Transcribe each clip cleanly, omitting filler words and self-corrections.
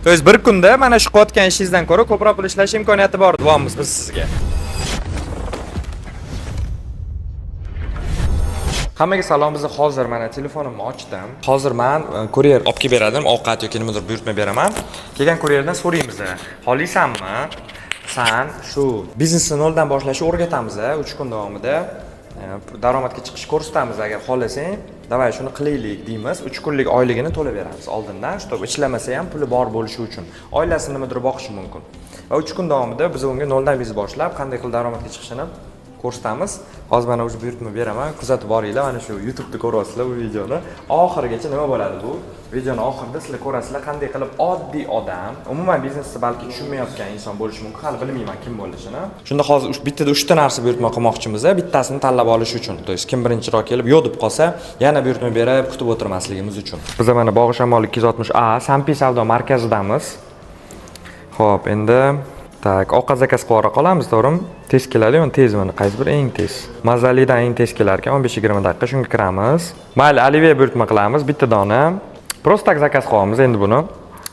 To есть bir kunda mana shu qilayotgan ishingizdan ko'ra ko'proq pul ishlash imkoniyati bor, deyapmiz biz sizga. Hammaga salom, biz hozir mana telefonimni ochdim. Hozir men kuryer olib kelib beradim, ovqat yoki nimadir buyurtma beraman. Kelgan kuryerdan so'raymiz. Xohlaysanmi? Sen shu biznesni noldan boshlashni o'rgatamiz, 3 kun davomida. Daromadga chiqish ko'rsatamiz agar xohlasang. Davay shuni qilaylik deymiz. 3 kunlik oyligini to'lab beramiz oldindan, чтобы ishlamasa ham puli bor bo'lishi uchun. Oilasini nimadir boqishi mumkin. Va 3 kun davomida biz unga noldan biznes boshlab, qanday qilib daromadga chiqishini ko'rsatamiz. Hozir mana o'sha buyurtma beraman, kuzatib boringlar. Mana shu YouTube'da ko'rasizlar bu videoni. Oxirigacha nima bo'ladi bu? Videoni oxirida sizlar ko'rasizlar qanday qilib oddiy odam, umuman biznesni balki tushunmayotgan inson bo'lishi mumkin, hali bilmayman kim bo'lishini. Shunda hozir bittada 3 ta narsa buyurtma qilmoqchimiz, bittasini tanlab olish uchun. To есть kim birinchiroq kelib yo'q deb qolsa, yana buyurtma berib kutib o'tirmasligimiz uchun. Biz mana Bog'i Shamol 260A Sampi savdo markazidamiz. Xo'p, endi tak, ovqat zakaz qilib qolamiz, to'g'rimi? Tez keladi-yu, tez mana qaysi bir eng tez. Mazalidan eng tez kelar ekan, 15-20 daqiqa shunga kiramiz. Mayli, Oliviya buyurtma qilamiz, bitta dona. Prosta zakaz qilamiz endi buni.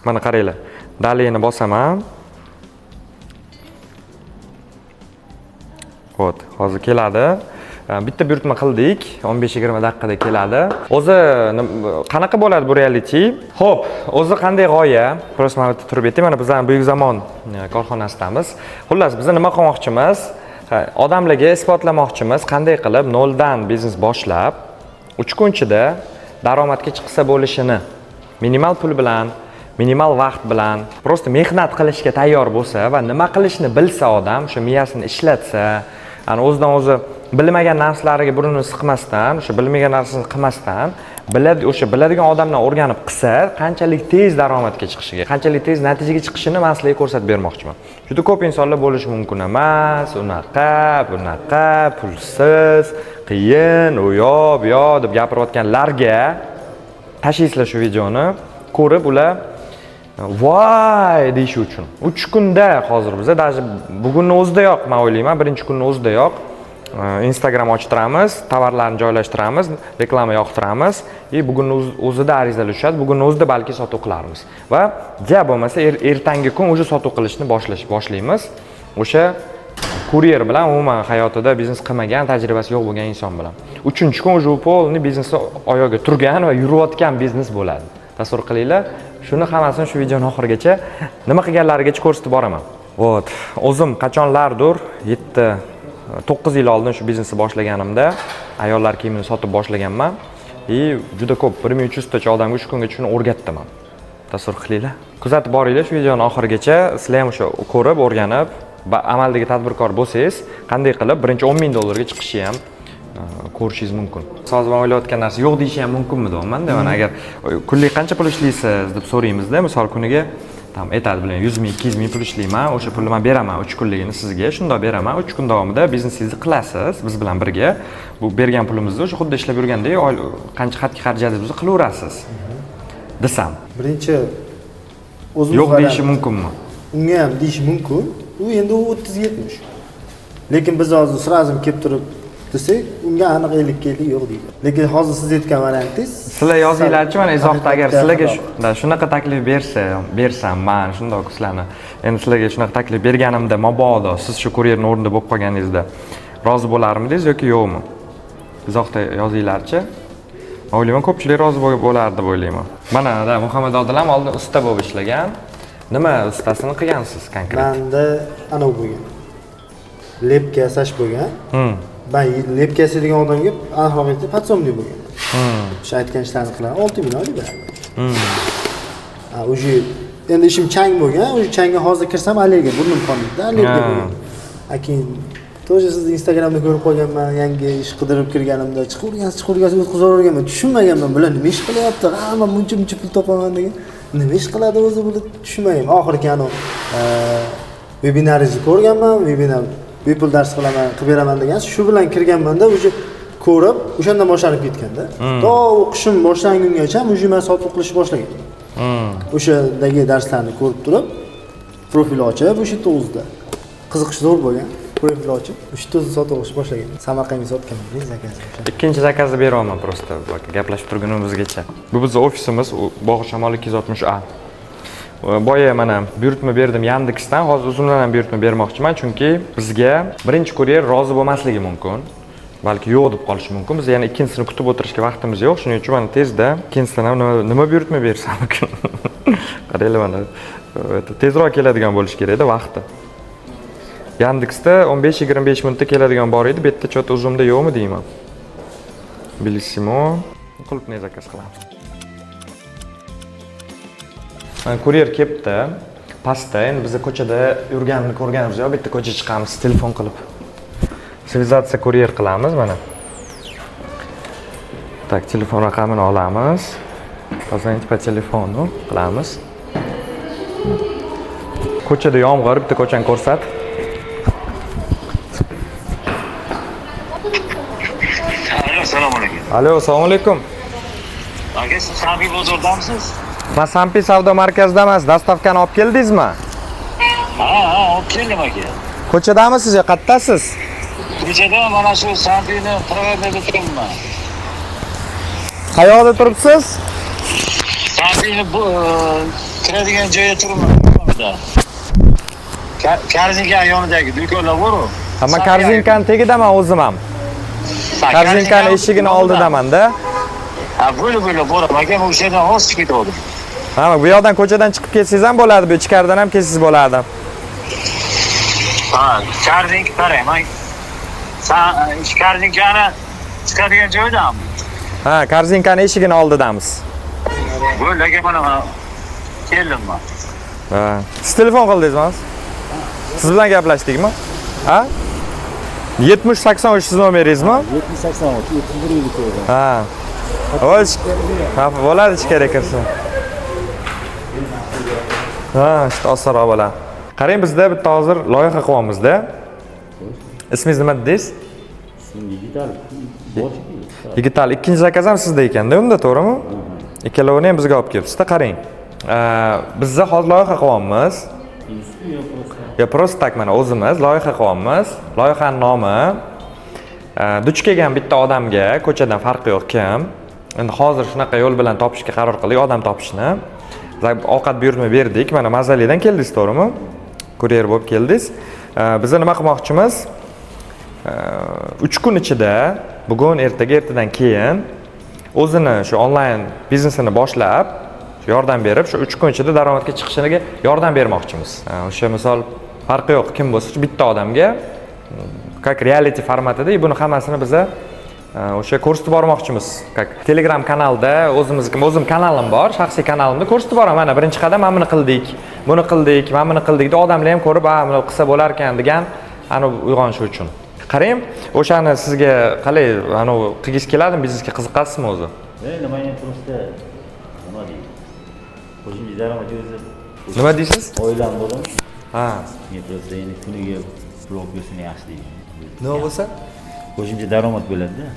Mana qaranglar. Dalini bosaman. Xo'p, hozir keladi. Bitta buyurtma qildik, 15-20 daqiqada keladi. O'zi qanaqa bo'ladi bu reality? Xo'p, o'zi qanday g'oya? Prosta mana turib aytay, mana bizning Buyuk Zamon korxonasidamiz. Xullas, biz nima qilmoqchimiz? Odamlarga isbotlamoqchimiz, qanday qilib noldan biznes boshlab 3 kun ichida daromadga chiqsa bo'lishini. Minimal pul bilan, minimal vaqt bilan, prosta mehnat qilishga tayyor bo'lsa va nima qilishni bilsa odam, o'sha miyasini ishlatsa, ana o'zidan o'zi bilmagan narsalariga burnini siqmasdan, o'sha bilmagan narsani qilmasdan, biladigan odamdan o'rganib qilsa, qanchalik tez daromadga chiqishiga, qanchalik tez natijaga chiqishini men sizlarga ko'rsatib bermoqchiman. Juda ko'p insonlar bo'lishi mumkin emas, bunaqa, pulsiz, qiyin, u yo'q deb gapirayotganlarga tashlaysizlar shu videoni, ko'rib ular voy deyish uchun. 3 kunda hozir biz даже bugunning o'zidayoq men o'ylayman, birinchi kunning o'zidayoq Instagram ochtiramiz, tovarlarni joylashtiramiz, reklama yoqtiramiz va bugunning o'zida arizalar tushadi, bugunning o'zida balki sotuv qilarmiz. Va ja bo'lmasa ertangi kun o'sha sotuv qilishni boshlaymiz. O'sha kuryer bilan umuman hayotida biznes qilmagan, tajribasi yo'q bo'lgan inson bilan. 3-chi kun o'sha polni biznesni oyog'iga turgan va yurayotgan biznes bo'ladi. Tasavvur qilinglar. Shuni hammasini shu videoning oxirigacha nima qilganlarigacha ko'rsatib boraman. Vot, o'zim qachonlardir 9 yil oldin shu biznesni boshlaganimda ayollar kiyimini sotib boshlaganman. Juda ko'p 1300 tacha odamga shu kungacha shuni o'rgatdim. Tasavvur qilinglar. Kuzatib boringlar shu videoning oxirigacha. Sizlar ham o'sha ko'rib, o'rganib, amaldagi tadbirkor bo'lsangiz, qanday qilib birinchi 10 ming dollarga chiqishni ham ko'rishingiz mumkin. Hozir men o'ylayotgan narsa yo'q deyish ham mumkinmi deyapman-da. Mana agar kunlik qancha pul ishlaysiz deb so'raymizda, misol kuniga aytadi bilan 100 ming, 200 ming pul ishlayman, o'sha pulni men beraman 3 kunligini sizga, shunday beraman. 3 kun davomida biznesingizni qilasiz, biz bilan birga. Bu bergan pulimizni o'sha xuddi ishlab yurgandek, qancha xarajatimizni qilaverasiz. Desam. Birinchi o'zimiz yo'q deyishi mumkinmi? Unga ham deyish mumkin. U endi 30-70. Lekin biz hozir sразу kelib turib desak, unga aniq 50 yo'q deydi. Lekin hozir siz aytgan variantingiz, sizlar yozinglarchi, mana izohda agar sizlarga shunaqa taklif bersam, men shundoq sizlarni endi sizlarga shunaqa taklif berganimda, mabodo siz shu kuryerning o'rnida bo'lib qolganingizda rozi bo'larmidingiz yoki yo'qmi? Izohda yozinglarchi. Men o'ylayman ko'pchilik rozi bo'lardi deb o'ylayman. Mana Muhammad Odil ham oldin usta bo'lib ishlagan. Nima ustasini qilgansiz konkret? Menda ana u bo'lgan. Lepka yasash bo'lgan. Ben lepka yasaydigan odamga aniqroq aytib, patsomlik bo'lgan. O'sha aytgan ishlarni qilaman, 6 million olib beraman. O'sha endi ishim chang bo'lgan, o'sha changga hozir kirsam allergiya, burnim qonida allergiya bo'lgan. Keyin to'g'ri siz Instagramda ko'rib qolganman, yangi ish qidirib kirganimda chiqavergansiz o'tkazaverganman, tushunmaganman bular nima ish qilyapti, men buncha pul topaman degan. Nima ish qiladi o'zi buni tushunmagan. Oxirgi webinaringizni ko'rganman, webinar bepul dars qilib beraman degan, shu bilan kirganmanda o'sha ko'rib, o'shandan boshlanib ketganda. To o'qishim boshlangungacha o'sha men sotuv qilishni boshlagan. O'shadagi darslarni ko'rib turib, profil ochib, o'sha o'zida qiziqish zo'r bo'lgan. Profil ochib, o'sha o'zida sotuv qilishni boshlagan. Samarqandga sotganman, zakazim. Ikkinchi zakazni beraman prosta, gaplashib turgunimizgacha. Bu bizning ofisimiz Bog'i Shamol 260A. boya mana buyurtma berdim Yandexdan, hozir o'zimdan ham buyurtma bermoqchiman, chunki bizga birinchi kuryer rozi bo'lmasligi mumkin. Balki yo'q deb qolishi mumkin. Biz yana ikkinchisini kutib o'tirishga vaqtimiz yo'q. Shuning uchun mana tezda ikkinchisidan ham nima buyurtma bersam mumkin. Qaranglar mana tezroq keladigan bo'lish kerak-da vaqti. Yandexda 15-25 minutda keladigan bor edi, bu yerda chot o'zimda yo'qmi deyman. Bellissimo. Qulupni zakaz qilamiz. Mana kuryer kelibdi. Pastda endi biz ko'chada yurganini ko'rganmiz, yo bitta ko'chaga chiqamiz telefon qilib. Sivilizatsiya kuryer qilamiz mana. Tak, telefon raqamini olamiz. Позвонить по телефону qilamiz. Ko'chada yomg'ir, bitta ko'chani ko'rsat. Assalomu alaykum. Alo, assalomu alaykum. Aka, siz Sambiy bozordamisiz? Men Sambiy savdo markazida emas, dastavkani olib keldingizmi? Ha, olib keldim aka. Ko'chadamisiz yo qayerdasiz? Ko'chada mana shu Sambiyni proverda turibman. Qayerda turibsiz? Sambiyni bu kiradigan joyda turibman. Korzinka yonidagi do'konlar bor-ku. Hamma korzinkani tagidaman o'zim ham. Korzinkani eshigini oldidaman-da. Ha, bo'la boraman aka, o'sha yerdan hozir chiqib ketdim. Ha, bu yoqdan ko'chadan chiqib ketsangiz ham bo'ladi, bu ichkaridan ham kelsangiz bo'ladi. Ha, korzinka qarang, men korzinkani chiqadigan joydami? Ha, korzinkani eshigini oldidamiz. Bo'la aka, mana keldim men. Ha. Siz telefon qildingizmi? Siz bilan gaplashdikmi? Ha? 70-83 siz nomeringizni? 70-83, Ha. O'sh. Ha, bo'ladi ichkari kirsa. Ha, işte osonroq bo'ladi. Qarang, bizda bitta hozir loyiha qilyapmiz-da. Ismingiz nima dedingiz? Yigitali. Ikkinchi zakaz ham sizda ekanda, unda to'g'rimi? Ikkalovini ham bizga olib kelibsiz-da, qarang. Bizda hozir loyiha qilyapmiz. Ya просто tak mana o'zimiz loyiha qilyapmiz. Loyihaning nomi duch kelgan bitta odamga ko'chadan farqi yo'q kim. Endi hozir shunaqa yo'l bilan topishga qaror qildik, odam topishni. Ovqat buyurtma berdik. Mana Mazalidan keldingiz, to'g'rimi? Kuryer bo'lib keldingiz. Biz nima qilmoqchimiz? 3 kun ichida, bugun, ertaga, ertadan keyin o'zini shu onlayn biznesini boshlab, yordam berib, shu 3 kun ichida daromadga chiqishiga yordam bermoqchimiz. O'sha misol farqi yo'q kim bo'lsa, bitta odamga как reality formatida buni hammasini biza o'sha ko'rsatib bormoqchimiz. Telegram kanalda o'zim kanalim bor, shaxsiy kanalimda ko'rsatib boraman. Mana birinchi qadam mana buni qildik, buni qildik, mana buni qildik deb odamlar ham ko'rib, "Mana qilsa bo'lar ekan" degan ana uyg'onishi uchun. Qarang, o'shani sizga qalay, ana qilgis keladimi, biznesga qiziqasizmi o'zi? Nima endi просто nima deydi? O'zingiz daromad o'zi. Nima deysiz? Oilam bo'lim. Ha. Men просто endi kuniga blog yozishni yaxshi deyman. Nima bo'lsa? Qo'shimcha daromad bo'ladi-da.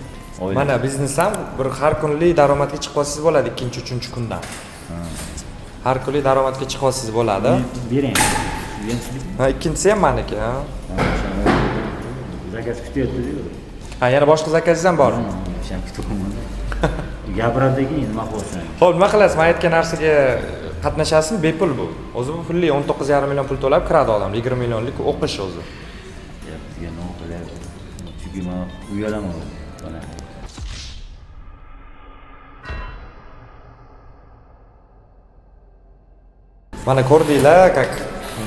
Mana biznes ham bir har kunlik daromadga chiqib olsangiz bo'ladi 2-3 kundan. Har kunlik daromadga chiqib olsangiz bo'ladi. Bering. Ha, ikkinchisi ham meniki, ha. Zakaz kutyapti-ku. Ha, yana boshqa zakazingiz ham bor. Sham kutyapman. Gapiradiki nima qilasan? Xo'p, nima qilasiz? Men aytgan narsaga qatnashasizmi? Bepul bu. O'zi bu pulli 19,5 million pul to'lab kiradi odam. 20 millionlik o'qish o'zi. Bizga nima qilyapti? Chunki men uyalaman. Mana ko'rdinglar, как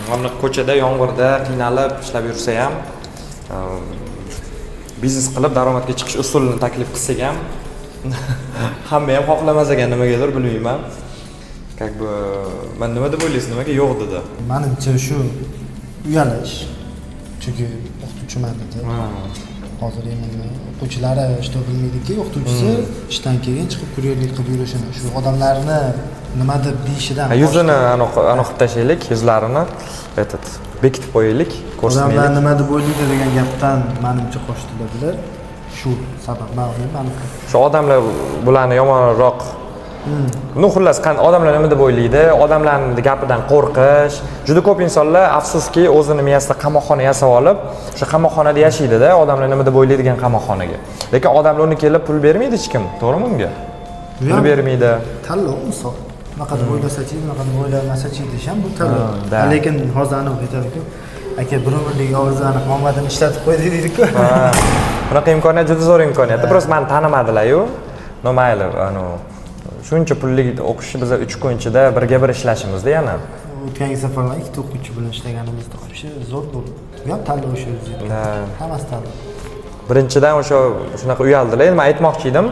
mana ko'chada yomg'irda qiynalib ishlab yursa ham biznes qilib daromadga chiqish usulini taklif qilsak ham hamma ham xohlamas ekan, nimagadir bilmayman. Как бы men nima deb o'ylaysiz, nimaga yo'q dedi? Menimcha shu uyalish. Chunki o'qituvchiman dedi. Hozir endi o'quvchilari ishni bilmaydiki, o'qituvchisi ishdan keyin chiqib kuryerlik qilib yurishini, shu odamlarni nima deb deyishidan yuzini aniq tashlaylik, yuzlarini bekitib qo'yaylik, ko'rsatmaylik. Odamlar nima deb o'ylaydi degan gapdan menimcha qo'shiladilar. Shu sabab men shu odamlar bularni yomonroq xullas, odamlar nima deb o'ylaydi, odamlarning gapidan qo'rqish. Juda ko'p insonlar afsuski o'zini miyasida qamoqxona yasab olib, o'sha qamoqxonada yashaydi-da, odamlar nima deb o'ylaydigan qamoqxonaga. Lekin odamlar uni kelib pul bermaydi hech kim, to'g'rimi unga? Pul bermaydi. Tanlov misol. bunaqa deb o'ylasachi, bunaqa deb o'ylamasachi deyisham bu talab. da. Lekin hozir aniq aytadi-ku, aka bir umrlik ovozani omadini ishlatib qo'ydi deydi-ku. Bunaqa imkoniyat juda zo'r imkoniyat. Просто meni tanimadilar-yu. No mayli, shuncha pullik o'qishni biz 3 kun ichida birga bir ishlashimizda yana. O'tgangi safarlar ikkita o'quvchi bilan ishlaganimizda qo'shib zo'r bo'ldi. Bu ham tanlov o'sha o'zi. Hammasi tanlov. Birinchidan shunaqa uyaldilar. Men aytmoqchi edim,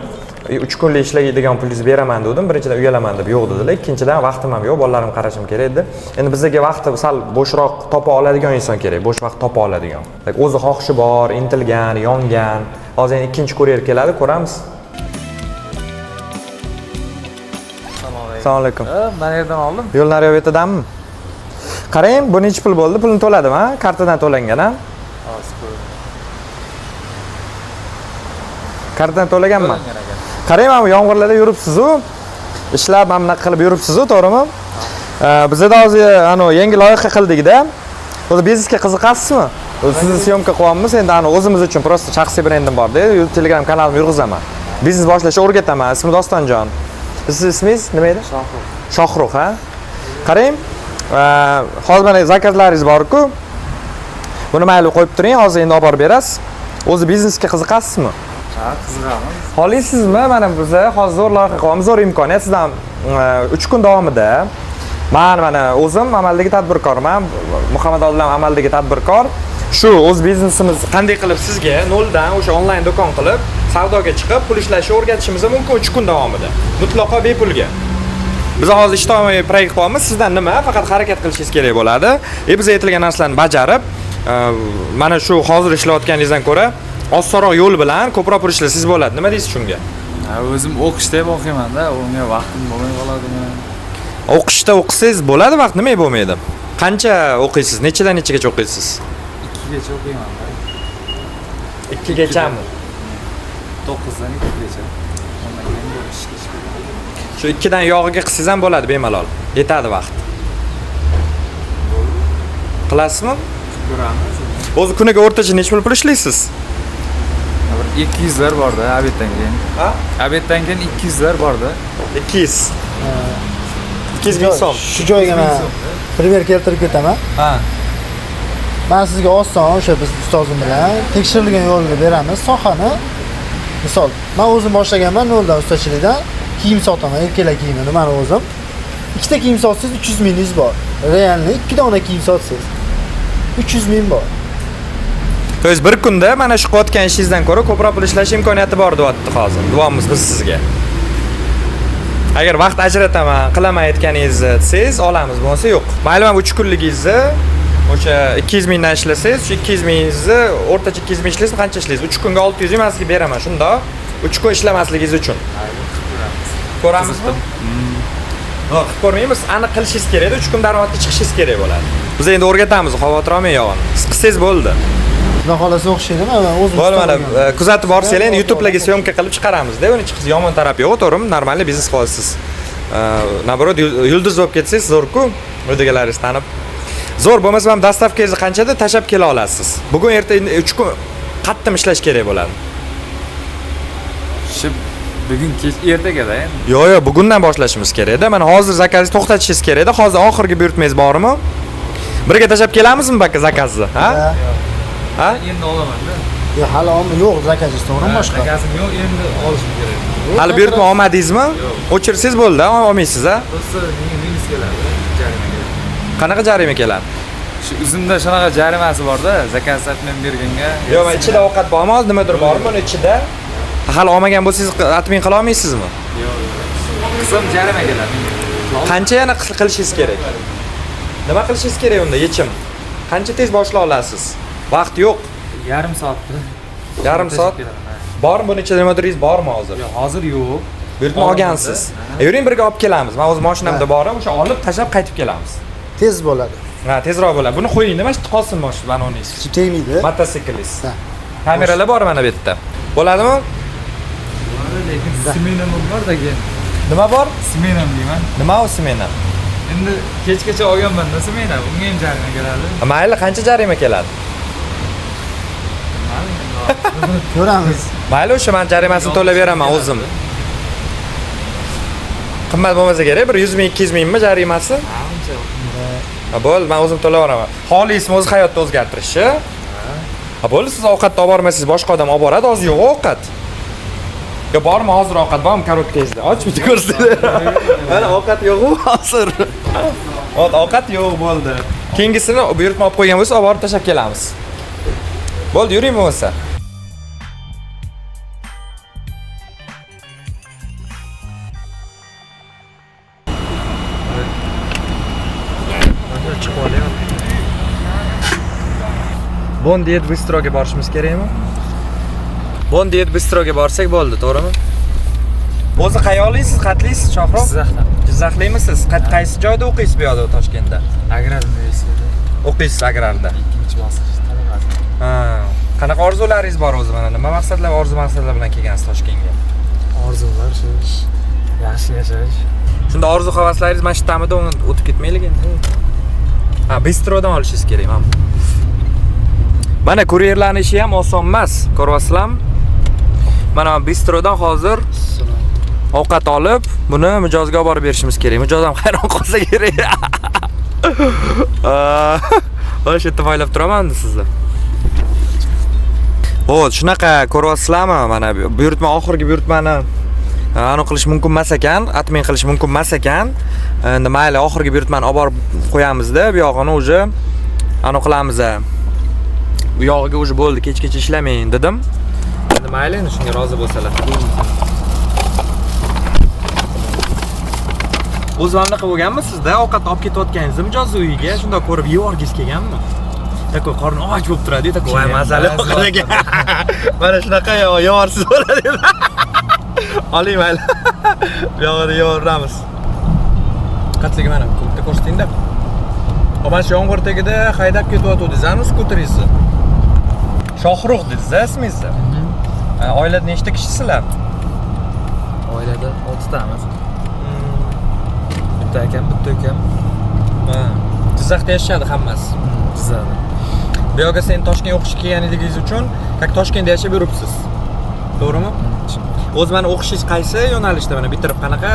3 kunlik ishlaydigan pulingizni beraman dedim. Birinchidan uyalaman deb yo'q dedilar. Ikkinchidan vaqtim ham yo'q, bolalarim qarashim kerak edi. Endi bizga vaqtni sal bo'shroq topa oladigan inson kerak, bo'sh vaqt topa oladigan. O'zi xohishi bor, intilgan, yongan. Hozir endi ikkinchi kuryer keladi, ko'ramiz. Assalomu alaykum. Mana yerdan oldim. Yo'l naryobetidanmi? Qarang, bu necha pul bo'ldi? Pulni to'ladim, ha? Kartadan to'langan, ha? Kartadan to'laganman. Qarang, mana bu yomg'irlarda yuribsiz-ku. Ishlab mana bunaqa qilib yuribsiz-ku, to'g'rimi? Bizda hozir yangi loyiha qildik-da. O'zi biznesga qiziqasizmi? Sizni syomka qilyapmiz, endi o'zimiz uchun prosta shaxsiy brendim bor-da, Telegram kanalimni yurg'izaman. Biznes boshlashni o'rgataman. Ismim Dostonjon. Siz ismingiz nima edi? Shohruh. Shohruh, ha? Qarang, hozir mana zakazlaringiz bor-ku. Buni mayli qo'yib turing, hozir endi olib borib berasiz. O'zi biznesga qiziqasizmi? Ha, qiziqaman. Xohlaysizmi? Mana biz hozir zo'r loyiha qilyapmiz, zo'r imkoniyat. Sizdan 3 kun davomida mana o'zim amaldagi tadbirkorman, Muhammad Odilov amaldagi tadbirkor. Shu o'z biznesimiz qanday qilib sizga noldan o'sha onlayn do'kon qilib, savdoga chiqib, pul ishlashni o'rgatishimiz mumkin 3 kun davomida. Mutlaqo bepulga. Biz hozir ijtimoiy proyekt qilyapmiz. Sizdan nima? Faqat harakat qilishingiz kerak bo'ladi. Biz aytilgan narsalarni bajarib, mana shu hozir ishlayotganingizdan ko'ra osonroq yo'l bilan ko'proq pul ishlasangiz bo'ladi. Nima deysiz shunga? O'zim o'qishda o'qiyman-da, unga vaqtim bo'lmay qoladimi? O'qishda o'qisangiz bo'ladi, vaqt nima bo'lmaydi? Qancha o'qiysiz? Nechadan nechagacha o'qiysiz? 2 gacha o'qiyman-da. 2 gachami? 9dan 2 gacha. Ondan keyin ishga chiqaman. Shu 2 dan yog'iga qilsangiz ham bo'ladi bemalol. Yetadi vaqt. Qilasizmi? Ko'ramiz. O'zi kuniga o'rtacha necha pul ishlaysiz? 200 lar bor-da, obeddan keyin. Ha? Obeddan keyin 200 lar bor-da. 200. 200 ming so'm. Shu joyga men primer keltirib ketaman. Ha. Men sizga oson o'sha biz ustozim bilan tekshirilgan yo'lni beramiz. Sohani misol, men o'zim boshlaganman noldan ustachilikdan kiyim sotaman, erkaklar kiyimini men o'zim. Ikkita kiyim sotsangiz 300 mingingiz bor. Realni 2 dona kiyim sotsangiz 300 ming bor. Siz bir kunda mana shu qilayotgan ishingizdan ko'ra ko'proq pul ishlash imkoniyati bor deyapti hozir. Duomiz biz sizga. Agar vaqt ajrataman, qilaman aytganingizni desangiz, olamiz, bo'lmasa yo'q. Mayli, mana 3 kunligingizni o'sha 200 mingdan ishlasangiz, shu 200 mingingizni o'rtacha 200 ming ishlaysiz, qancha ishlaysiz? 3 kunga 600 ming men sizga beraman, shunda 3 kun ishlamasligingiz uchun. Ko'ramizmi? Yo'q, ko'rmaymiz. Aniq qilishingiz kerak-da, 3 kun daromadga chiqishingiz kerak bo'ladi. Biz endi o'rgatamiz, xavotir olmang yog'ini. Siz qilsangiz bo'ldi. Xudo xolasa o'xshaydi, men o'zim Bo'ldi, mana kuzatib borsanglar, endi YouTube'larga syomka qilib chiqaramiz-da. Uni chiqish yomon taraf yo'q, to'g'rimi? Normal biznes qilyapsiz. Naborot yulduz bo'lib ketsangiz zo'r-ku, o'zingizlaringiz tanib. Zo'r bo'lmasa ham dastavkangizni qanchada tashab kela olasiz. Bugun erta 3 kun qattiq ishlash kerak bo'ladi. Shu bugun kech ertagada endi. Yo'q, bugundan boshlashimiz kerak-da. Mana hozir zakazni to'xtatishingiz kerak-da. Hozir oxirgi buyurtmangiz bormi? Birga tashab kelamizmi baka zakazni, ha? Ha? Endi olaman-da. Yo'q, hali yo'q, zakatsiz to'g'rimi boshqa? Zakazim yo'q, endi olishim kerak. Hali buyurtma olmadingizmi? O'chirsangiz bo'ldi, olmaysiz, ha? Bo'lsa, minus keladi, jarima keladi. Qanaqa jarima keladi? Shu uzumda shunaqa jarimasi bor-da, zakaz atmay berganga. Yo'q, men ichida ovqat bormi, hozir nimadir bormi uni ichida? Hali olmagan bo'lsangiz, atmin qila olmaysizmi? Yo'q. Qism jarima keladi. Qancha yana qilishingiz kerak? Nima qilishingiz kerak unda? Yechim. Qancha tez boshlay olasiz? Vaqt yo'q. Yarim soatda. Yarim soat. Bormi buni ichida nimadiriz bormi hozir? Yo'q, hozir yo'q. Buyurtma olgansiz. Yuring birga olib kelamiz. Men o'z mashinamda bor, o'sha olib tashlab qaytib kelamiz. Tez bo'ladi. Ha, tezroq bo'ladi. Buni qo'ying, nima ish qolsin moshina banoningiz. Shu tegmaydi. Motosiklingiz. Ha. Kameralar bor mana bu yerda. Bo'ladimi? Lekin smenam bor-da keyin. Nima bor? Smenam deyman. Nima u smena? Endi kechgacha olganman-da smenam, unga ham jarima keladi. Mayli, qancha jarima keladi? Ko'ramiz. Mayli, o'sha men jarimasini to'lab beraman o'zim. Qimmat bo'lmasa kerak, bir 100 ming, 200 mingmi jarimasi? Ha, bo'ldi, men o'zim to'layveraman. Xolismi o'z hayotni o'zgartirishi? Ha, bo'ldi, siz ovqatni olib bormaysiz, boshqa odam olib boradi, hozir yo'q ovqat. Yo, bormi hozir ovqat bormi korotkangizda? Och bitta ko'rsatdi. Mana ovqat yo'q-ku hozir. Hop, ovqat yo'q bo'ldi. Keyingisini buyurtma olib qo'ygan bo'lsa, olib borib tashlab kelamiz. Bo'ldi, yuring bo'lmasa. Bondiet Bistroga borishimiz kerakmi? Bondiet Bistroga borsak bo'ldi, to'g'rimi? O'zi qayoqlisiz, qatlisiz, Shohroq? Jizzaxdan. Jizzaxlimisiz? Qaysi joyda o'qiysiz bu yoqda Toshkentda? Agrar universitetida. O'qiysiz agrarda. Ikkinchi bosqich talabasi. Ha. Qanaqa orzularingiz bor o'zi mana? Nima maqsadlar, maqsadlar bilan kelgansiz Toshkentga? Orzular shu. Yaxshi yashash. Shunda orzu havaslaringiz mana shu ta'mida o'tib ketmaylik endi. Ha, bistrodan olishingiz kerak, mana. Mana kuryerlarning ishi ham oson emas, ko'ryapsizlarmi? Mana bistrodan hozir ovqat olib, buni mijozga olib borib berishimiz kerak. Mijoz ham hayron qolsa kerak. Mana shu yerda foylab turaman sizni. Xo'p, shunaqa ko'ryapsizlarmi? Mana buyurtma, oxirgi buyurtmani aniq qilish mumkin emas ekan, atmen qilish mumkin emas ekan. Endi mayli, oxirgi buyurtmani olib borib qo'yamizda, bu yog'ini uje aniqlamiz. Bu yog'iga uje bo'ldi, kechgacha ishlamang dedim. Endi mayli, endi shunga rozi bo'lsalar. O'z vaqtida bo'lganmisizda, ovqat olib ketayotganingizni mijozning uyiga shunday ko'rib yevorgiz kelganmi? Tako qorni och bo'lib turadi, tako voy mazali ovqat ekan. Mana shunaqa yevorsiz bo'ladi. Oling mayli. Bu yoqda yevoramiz. Qatliga mana bitta ko'rsatingda. Mana shu yomg'ir tagida haydab ketyotdingiz-mi skuteringizni? Shohruh dedingiz-a ismingizni? Oilada nechta kishisizlar? Oilada 6 tamiz. Bitta akam, bitta ukam. Ha. Jizzaxda yashashadi hammasi. Jizzaxda. Bu yoqqa sen Toshkentga o'qishga kelganingiz uchun, как Toshkentda yashab yuribsiz. To'g'rimi? O'z mana o'qishingiz qaysi yo'nalishda mana bitirib qanaqa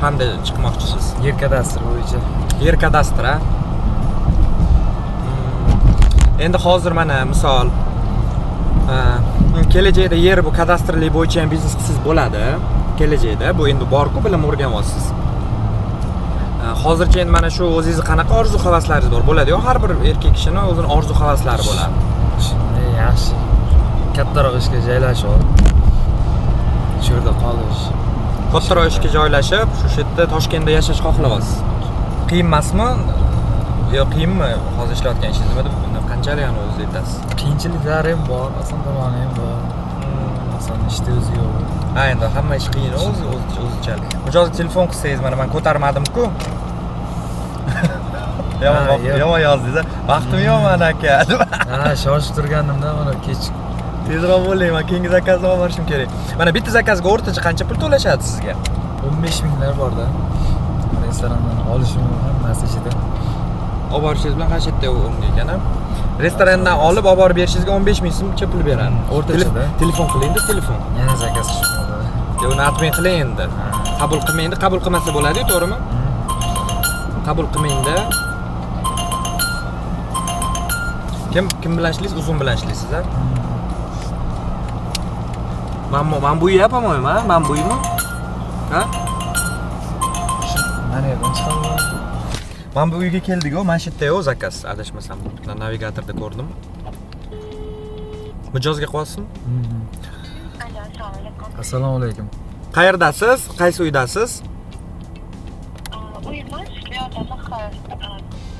fanda chiqmoqchisiz? Yer kadastri bo'yicha. Yer kadastri, ha? Endi hozir mana misol kelajakda yer bu kadastrli bo'yicha ham biznes qilsangiz bo'ladi. Kelajakda bu endi bor-ku, bilim o'rganyapsiz. Hozircha endi mana shu o'zingizni qanaqa orzu havaslaringiz bor? Bo'ladi-ku, har bir erkak kishining o'zining orzu havaslari bo'ladi. Yaxshi. Kattaroq ishga joylashib, shu yerda qolish. Kattaroq ishga joylashib, shu yerda Toshkentda yashash xohlayapsiz. Qiyin emasmi? Yo, qiyinmi hozir ishlayotgan ishingiz? Nima qanchalik ani o'zingiz aytasiz? Qiyinchiliklari ham bor, oson tomoni ham bor. Oson ishda o'zi yo'q. Ha, endi hamma ish qiyin o'zichalik. Mijozga telefon qilsangiz, mana men ko'tarmadim-ku. Yomon yozdingiz-a? Vaqtim yo'q mana aka. Ha, shoshib turganimda mana kech Tezroq bo'ling, men keyingi zakazga olib borishim kerak. Mana bitta zakazga o'rtacha qancha pul to'lashadi sizga? 15 minglar bor-da. Restorandan olishim hammasi ichida. Olib borishingiz bilan qancha yerda o'nga ekan-a? Restorandan olib borib berishingizga 15 ming so'mcha pul beradi. O'rtachada. Telefon qiling-da, telefon. Yana zakaz chiqmadi. Uni atmay qiling endi. Qabul qilmaydi, qabul qilmasa bo'ladi-ku, to'g'rimi? Qabul qilmaydi. Kim bilan ishlaysiz? Uzun bilan ishlaysiz-a? Men bu yapamayman, ha? Men bu uymi? Ha? Mana yerdan chiqaman. Men bu uyga keldik-ku, mana shu yerda-ku zakaz, adashmasam. Navigatorda ko'rdim. Mijozga qo'yasizmi? Assalomu alaykum. Qayerdasiz? Qaysi uydasiz? Uyimiz Yo'lda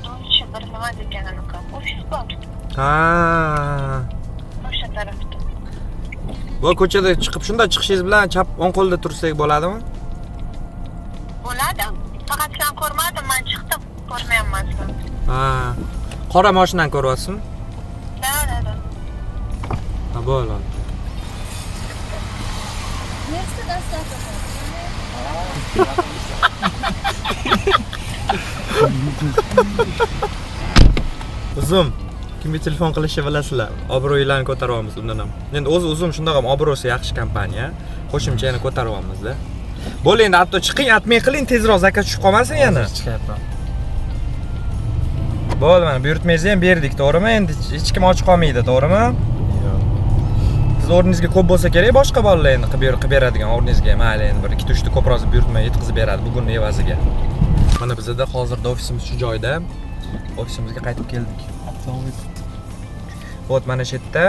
Do'stchi bir nima deganini ofis bor. Ha. O'sha tarafda. Bu ko'chada chiqib shunda chiqishingiz bilan chap o'ng qo'lda tursak bo'ladimi? Bo'ladi. Faqat sen ko'rmadim, men chiqdim. Ko'rmayapman. Ha. Qora mashinani ko'ryapsizmi? Da. Ha, bo'ladi. Uzum, kimga telefon qilishni bilasizlar? Obro'ylarni ko'taryapmiz undan ham. Endi o'zi Uzum shundoq ham obro'si yaxshi kompaniya. Qo'shimcha yana ko'taryapmiz-da. Bo'l endi hatto chiqing, atmay qiling, tezroq zakaz tushib qolmasin yana. Chiqyapman. Bo'l, mana buyurtmangizni ham berdik, to'g'rimi? Endi hech kim och qolmaydi, to'g'rimi? Yo'q. Siz o'rningizga ko'p bo'lsa kerak, boshqa bolalar endi qilib beradigan o'rningizga mayli endi bir 2-3 ta ko'proq buyurtma yetkazib beradi bugun evaziga. Mana bizda hozirda ofisimiz shu joyda. Ofisimizga qaytib keldik. Bo't, mana shu yerda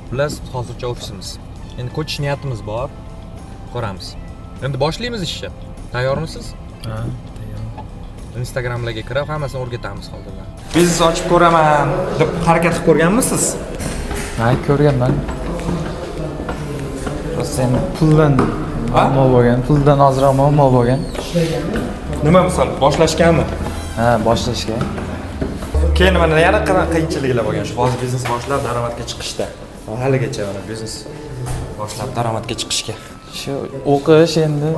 Plus hozircha ofisimiz. Endi ko'chish niyatimiz bor. Ko'ramiz. Endi boshlaymiz ishni. Tayyormisiz? Ha, tayyor. Instagramlarga kirib hammasini o'rgatamiz hozirdan. Biznes ochib ko'raman deb harakat qilib ko'rganmisiz? Ha, ko'rganman. Sen puldan muammo bo'lgan, puldan ozroq muammo bo'lgan. Nima misol boshlashganmi? Ha, boshlashga. Keyin mana yana qiyinchiliklar bo'lgan. Shu hozir biznes boshlab daromadga chiqishda. Haligacha mana biznes boshlab daromadga chiqishga. Shu o'qish endi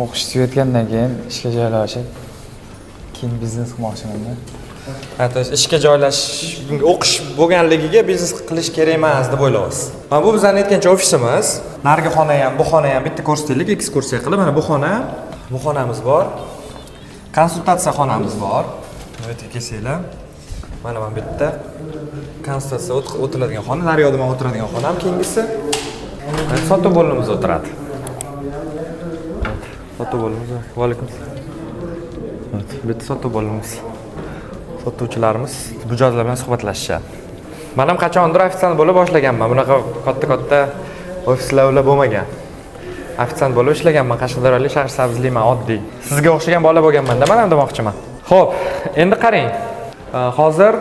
o'qish tugatgandan keyin ishga joylashib, keyin biznes qilmoqchiman. Hatto ishga joylashish, o'qish bo'lganligiga biznes qilish kerak emas deb o'ylaysiz. Mana bu bizning aytgancha ofisimiz. Narigi xona ham, bu xona ham bitta ko'rsataylik, ekskursiya qilib, mana bu xonamiz bor. Konsultatsiya xonamiz bor. Bu yerga kelsanglar. Mana bu yerda konsultatsiya o'tiladigan xona, daryoda men o'tiradigan xonam, keyingisi sotuv bo'limimiz o'tiradi. Sotuv bo'limiz. Va alaykum. Bu yerda sotuv bo'limimiz. Sotuvchilarimiz mijozlar bilan suhbatlashishadi. Men ham qachondir ofitsiant bo'lib boshlaganman. Bunaqa katta ofislar bo'lmagan. Ofitsiant bo'lib ishlaganman, Qashqadaryolik shahar-sabzlikman, oddiy. Sizga o'xshagan bola bo'lganman-da, men ham demoqchiman. Xo'p, endi qarang. Hozir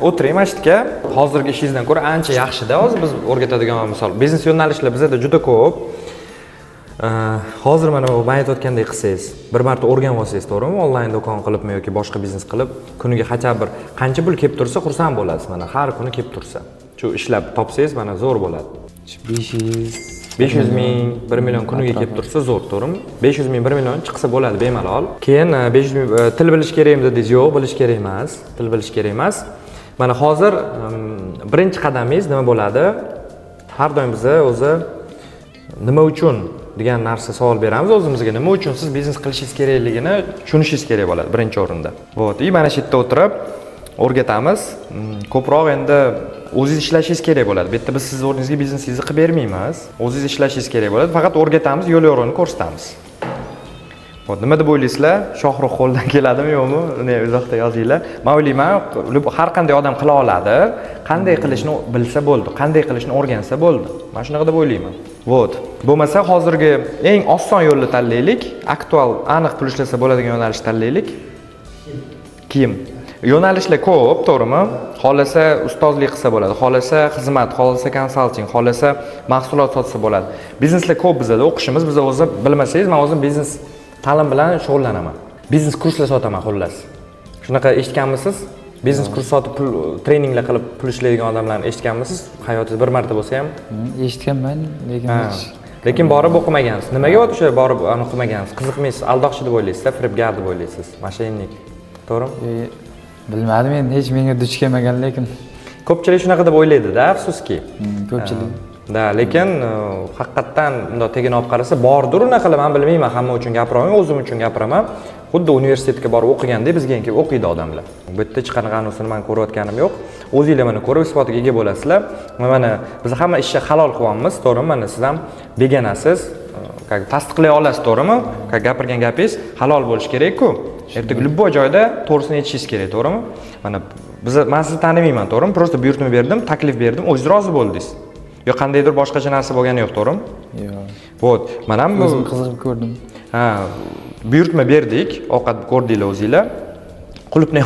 o'tiring mana shu yerga. Hozirgi ishingizdan ko'ra ancha yaxshi-da. Hozir biz o'rgatadigan misol biznes yo'nalishlar bizda juda ko'p. Hozir mana bu aytayotgandek qilsangiz, bir marta o'rganib olsangiz, to'g'rimi? Onlayn do'kon qilibmi yoki boshqa biznes qilib, kuniga bir qancha pul kelib tursa, xursand bo'lasiz. Mana har kuni kelib tursa. Shu ishlab topsangiz, mana zo'r bo'ladi. 500 ming, 1 million kuniga kelib tursa zo'r, to'g'rimi? 500 ming, 1 million chiqsa bo'ladi bemalol. Keyin 500 ming til bilish kerakmi dedingiz? Yo'q, bilish kerak emas. Til bilish kerak emas. Mana hozir birinchi qadamingiz nima bo'ladi? Har doim biz o'zi nima uchun degan narsa savol beramiz o'zimizga. Nima uchun siz biznes qilishingiz kerakligini tushunishingiz kerak bo'ladi birinchi o'rinda. Bo't, mana shu yerda o'tirib o'rgatamiz. Ko'proq endi o'zingiz ishlashingiz kerak bo'ladi. Bu yerda biz siz o'rningizga biznesingizni qilib bermaymiz. O'zingiz ishlashingiz kerak bo'ladi. Faqat o'rgatamiz, yo'l yo'rini ko'rsatamiz. Xo'p, nima deb o'ylaysizlar? Shohruh qo'ldan keladimi, yo'qmi? Uni izohda yozinglar. Men o'ylayman, har qanday odam qila oladi. Qanday qilishni bilsa bo'ldi, qanday qilishni o'rgansa bo'ldi. Men shunaqa deb o'ylayman. Vot. Bo'lmasa hozirgi eng oson yo'lni tanlaylik, aktual, aniq pul ishlasa bo'ladigan yo'nalishni tanlaylik. Kiyim. Yo'nalishlar ko'p, to'g'rimi? Xolasa ustozlik qilsa bo'ladi, xolasa xizmat, xolasa konsalting, xolasa mahsulot sotsa bo'ladi. Bizneslar ko'p bizda, o'qishimiz biz o'zi bilmasangiz, men o'zim biznes ta'lim bilan shug'ullanaman. Biznes kurslar sotaman xullas. Shunaqa eshitganmisiz? Biznes kurs sotib pul treninglar qilib pul ishlaydigan odamlarni eshitganmisiz? Hayotingizda bir marta bo'lsa ham Eshitganman, lekin borib o'qimagansiz. Nimaga o'sha borib o'qimagansiz? Qiziqmaysiz, aldoqchi deb o'ylaysiz, firibgar deb o'ylaysiz, moshinnik. To'g'rimi? Bilmadim, endi hech menga duch kelmagan, lekin ko'pchilik shunaqa deb o'ylaydi-da, afsuski. Ko'pchilik. Da, lekin haqiqatdan bunday tegini olib qarasa, bordir unaqa qilib, men bilmayman, hamma uchun gapiraman, o'zim uchun gapiraman. Xuddi universitetga borib o'qigandek bizga kelib o'qiydi odamlar. Bu yerda hech qanaqasini men ko'rayotganim yo'q. O'zingizlar mana ko'rib isbotiga ega bo'lasizlar. Mana biz hamma ishni halol qilyapmiz, to'g'rimi? Mana siz ham beganasiz, tasdiqlay olasiz, to'g'rimi? Gapirgan gapingiz halol bo'lishi kerak-ku. Ertaga любой joyda to'g'risini aytishingiz kerak, to'g'rimi? Mana men sizni tanimayman, to'g'rimi? Просто buyurtma berdim, taklif berdim, o'zingiz rozi bo'ldingiz. Yo qandaydir boshqacha narsa bo'lgani yo'q, to'g'rimi? Yo'q. Vot, mana bu o'zim qiziqib ko'rdim. Ha, buyurtma berdik, ovqat ko'rdinglar o'zingizlar. Qulupnay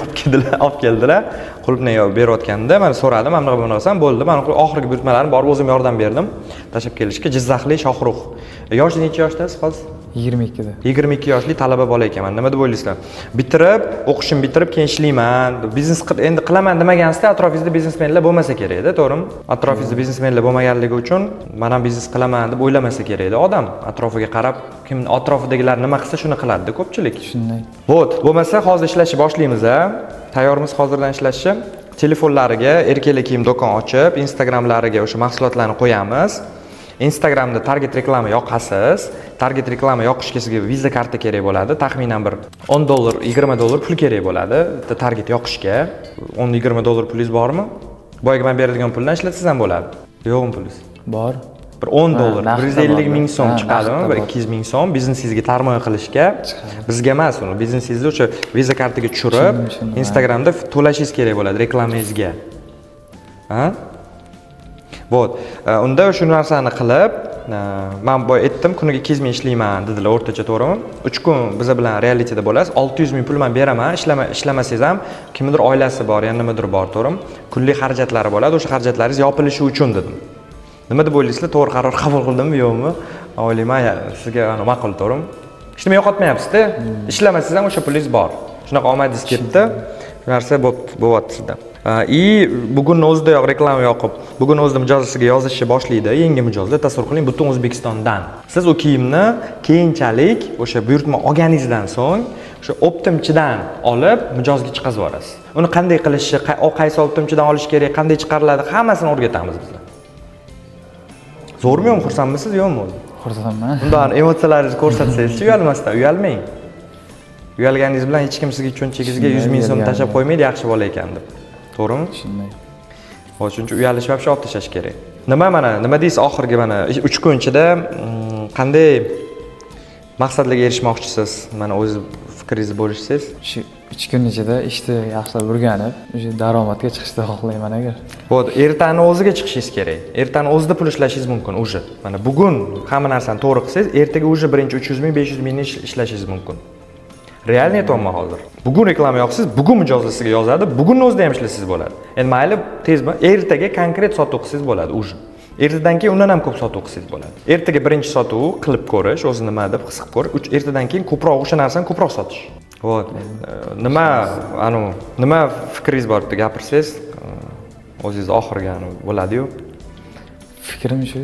olib keldilar. Qulupnay berayotganda men so'radim, "Mana bunaqa bo'lmasam bo'ldi." Men oxirgi buyurtmalarni borib o'zim yordam berdim. Tashab kelishga Jizzaxlik Shohruh. Yoshi necha yoshdasiz hozir? 22 da. 22 yoshli talaba bola ekanman. Nima deb o'ylaysizlar? Bitirib, o'qishimni bitirib keyin ishlayman, biznes endi qilaman demaganingizda atrofingizda biznesmenlar bo'lmasa kerak-da, to'g'rimi? Atrofingizda biznesmenlar bo'lmaganligi uchun men ham biznes qilaman deb o'ylamasa kerak-da odam. Atrofiga qarab, kim atrofidagilar nima qilsa shuni qiladi-da ko'pchilik. Shunday. Vot, bo'lmasa hozir ishlashni boshlaymiz-a. Tayyormiz hozirdan ishlashga. Telefonlariga erkaklar kiyim do'kon ochib, Instagramlariga o'sha mahsulotlarni qo'yamiz. Instagramda target reklama yoqasiz. Target reklama yoqishga sizga Visa karta kerak bo'ladi. Taxminan bir $10, $20 pul kerak bo'ladi. Bitta target yoqishga 10-20 pulingiz bormi? Boyaga men beradigan puldan ishlatsangiz ham bo'ladi. Yo'qmi pulingiz? Bor. Bir $10, naqdda 150 ming so'm Ha, chiqadimi? naqdda Bir bor. 200 ming so'm biznesingizga tarmoya qilishga. Bizga emas uni, biznesingizni o'sha Visa kartaga tushirib, Tushundim, Instagramda to'lashingiz kerak bo'ladi reklamangizga. Ha? Bot. Unda shu narsani qilib, men boya aytdim, kuniga 200 ming ishlayman dedilar o'rtacha, to'g'rimi? 3 kun biz bilan realitida bo'lasiz. 600 ming pul men beraman, ishlamasangiz ham kimnidir oilasi bor, yana nimadir bor, to'g'rimi? Kunlik xarajatlari bo'ladi, o'sha xarajatlaringiz yopilishi uchun dedim. Nima deb o'ylaysizlar? To'g'ri qaror qabul qildimmi, yo'qmi? O'ylayman, sizga ma'qul, to'g'rimi? Hech nima yo'qotmayapsiz-da. Ishlamasangiz ham o'sha pulingiz bor. Shunaqa omadingiz ketdi. Shu narsa bo'lyapti sizda. Bugunning o'zidayoq reklama yoqib, bugun o'zida mijozisiga yozishni boshlaydi, yangi mijozlar, tasavvur qiling, butun O'zbekistondan. Siz u kiyimni keyinchalik o'sha buyurtma olganingizdan so'ng o'sha optimchidan olib mijozga chiqazib yuborasiz. Uni qanday qilishni, qaysi optimchidan olish kerak, qanday chiqariladi, hammasini o'rgatamiz bizlar. Zo'rmi, yo'qmi, xursandmisiz, yo'qmi o'zi? Xursandman. Undan emotsiyalaringizni ko'rsatsangiz, uyalmasdan, uyalmang. Uyalganingiz bilan hech kim sizga cho'nchagingizga 100 ming so'm tashlab qo'ymaydi, yaxshi bola ekan deb. To'g'rimi? Shunday. Shuning uchun uyalish va olib tashlash kerak. Nima deysiz oxirgi mana 3 kun ichida qanday maqsadlarga erishmoqchisiz? Mana o'z fikringizni bo'lishsangiz. Shu 3 kun ichida ishni yaxshilab o'rganib, o'sha daromadga chiqishni xohlayman agar. Bo'ldi, ertani o'ziga chiqishingiz kerak. Ertani o'zida pul ishlashingiz mumkin o'sha. Mana bugun hamma narsani to'g'ri qilsangiz, ertaga o'sha birinchi 300 ming, 500 mingni ishlashingiz mumkin. Realni aytayapman hozir. Bugun reklama yoqsiz, bugun mijozlisiga yozadi, bugunning o'zida ham ishlasangiz bo'ladi. Endi mayli tezmi, ertaga konkret sotuv qilsangiz bo'ladi o'sha. Ertadan keyin undan ham ko'p sotuv qilsangiz bo'ladi. Ertaga birinchi sotuv qilib ko'rish, o'zi nima deb his qilib ko'rish, ertadan keyin ko'proq o'sha narsani ko'proq sotish. Vot. Nima fikringiz bor deb gapirsangiz, o'zingiz oxirgi bo'ladi-yu. Fikrim shu,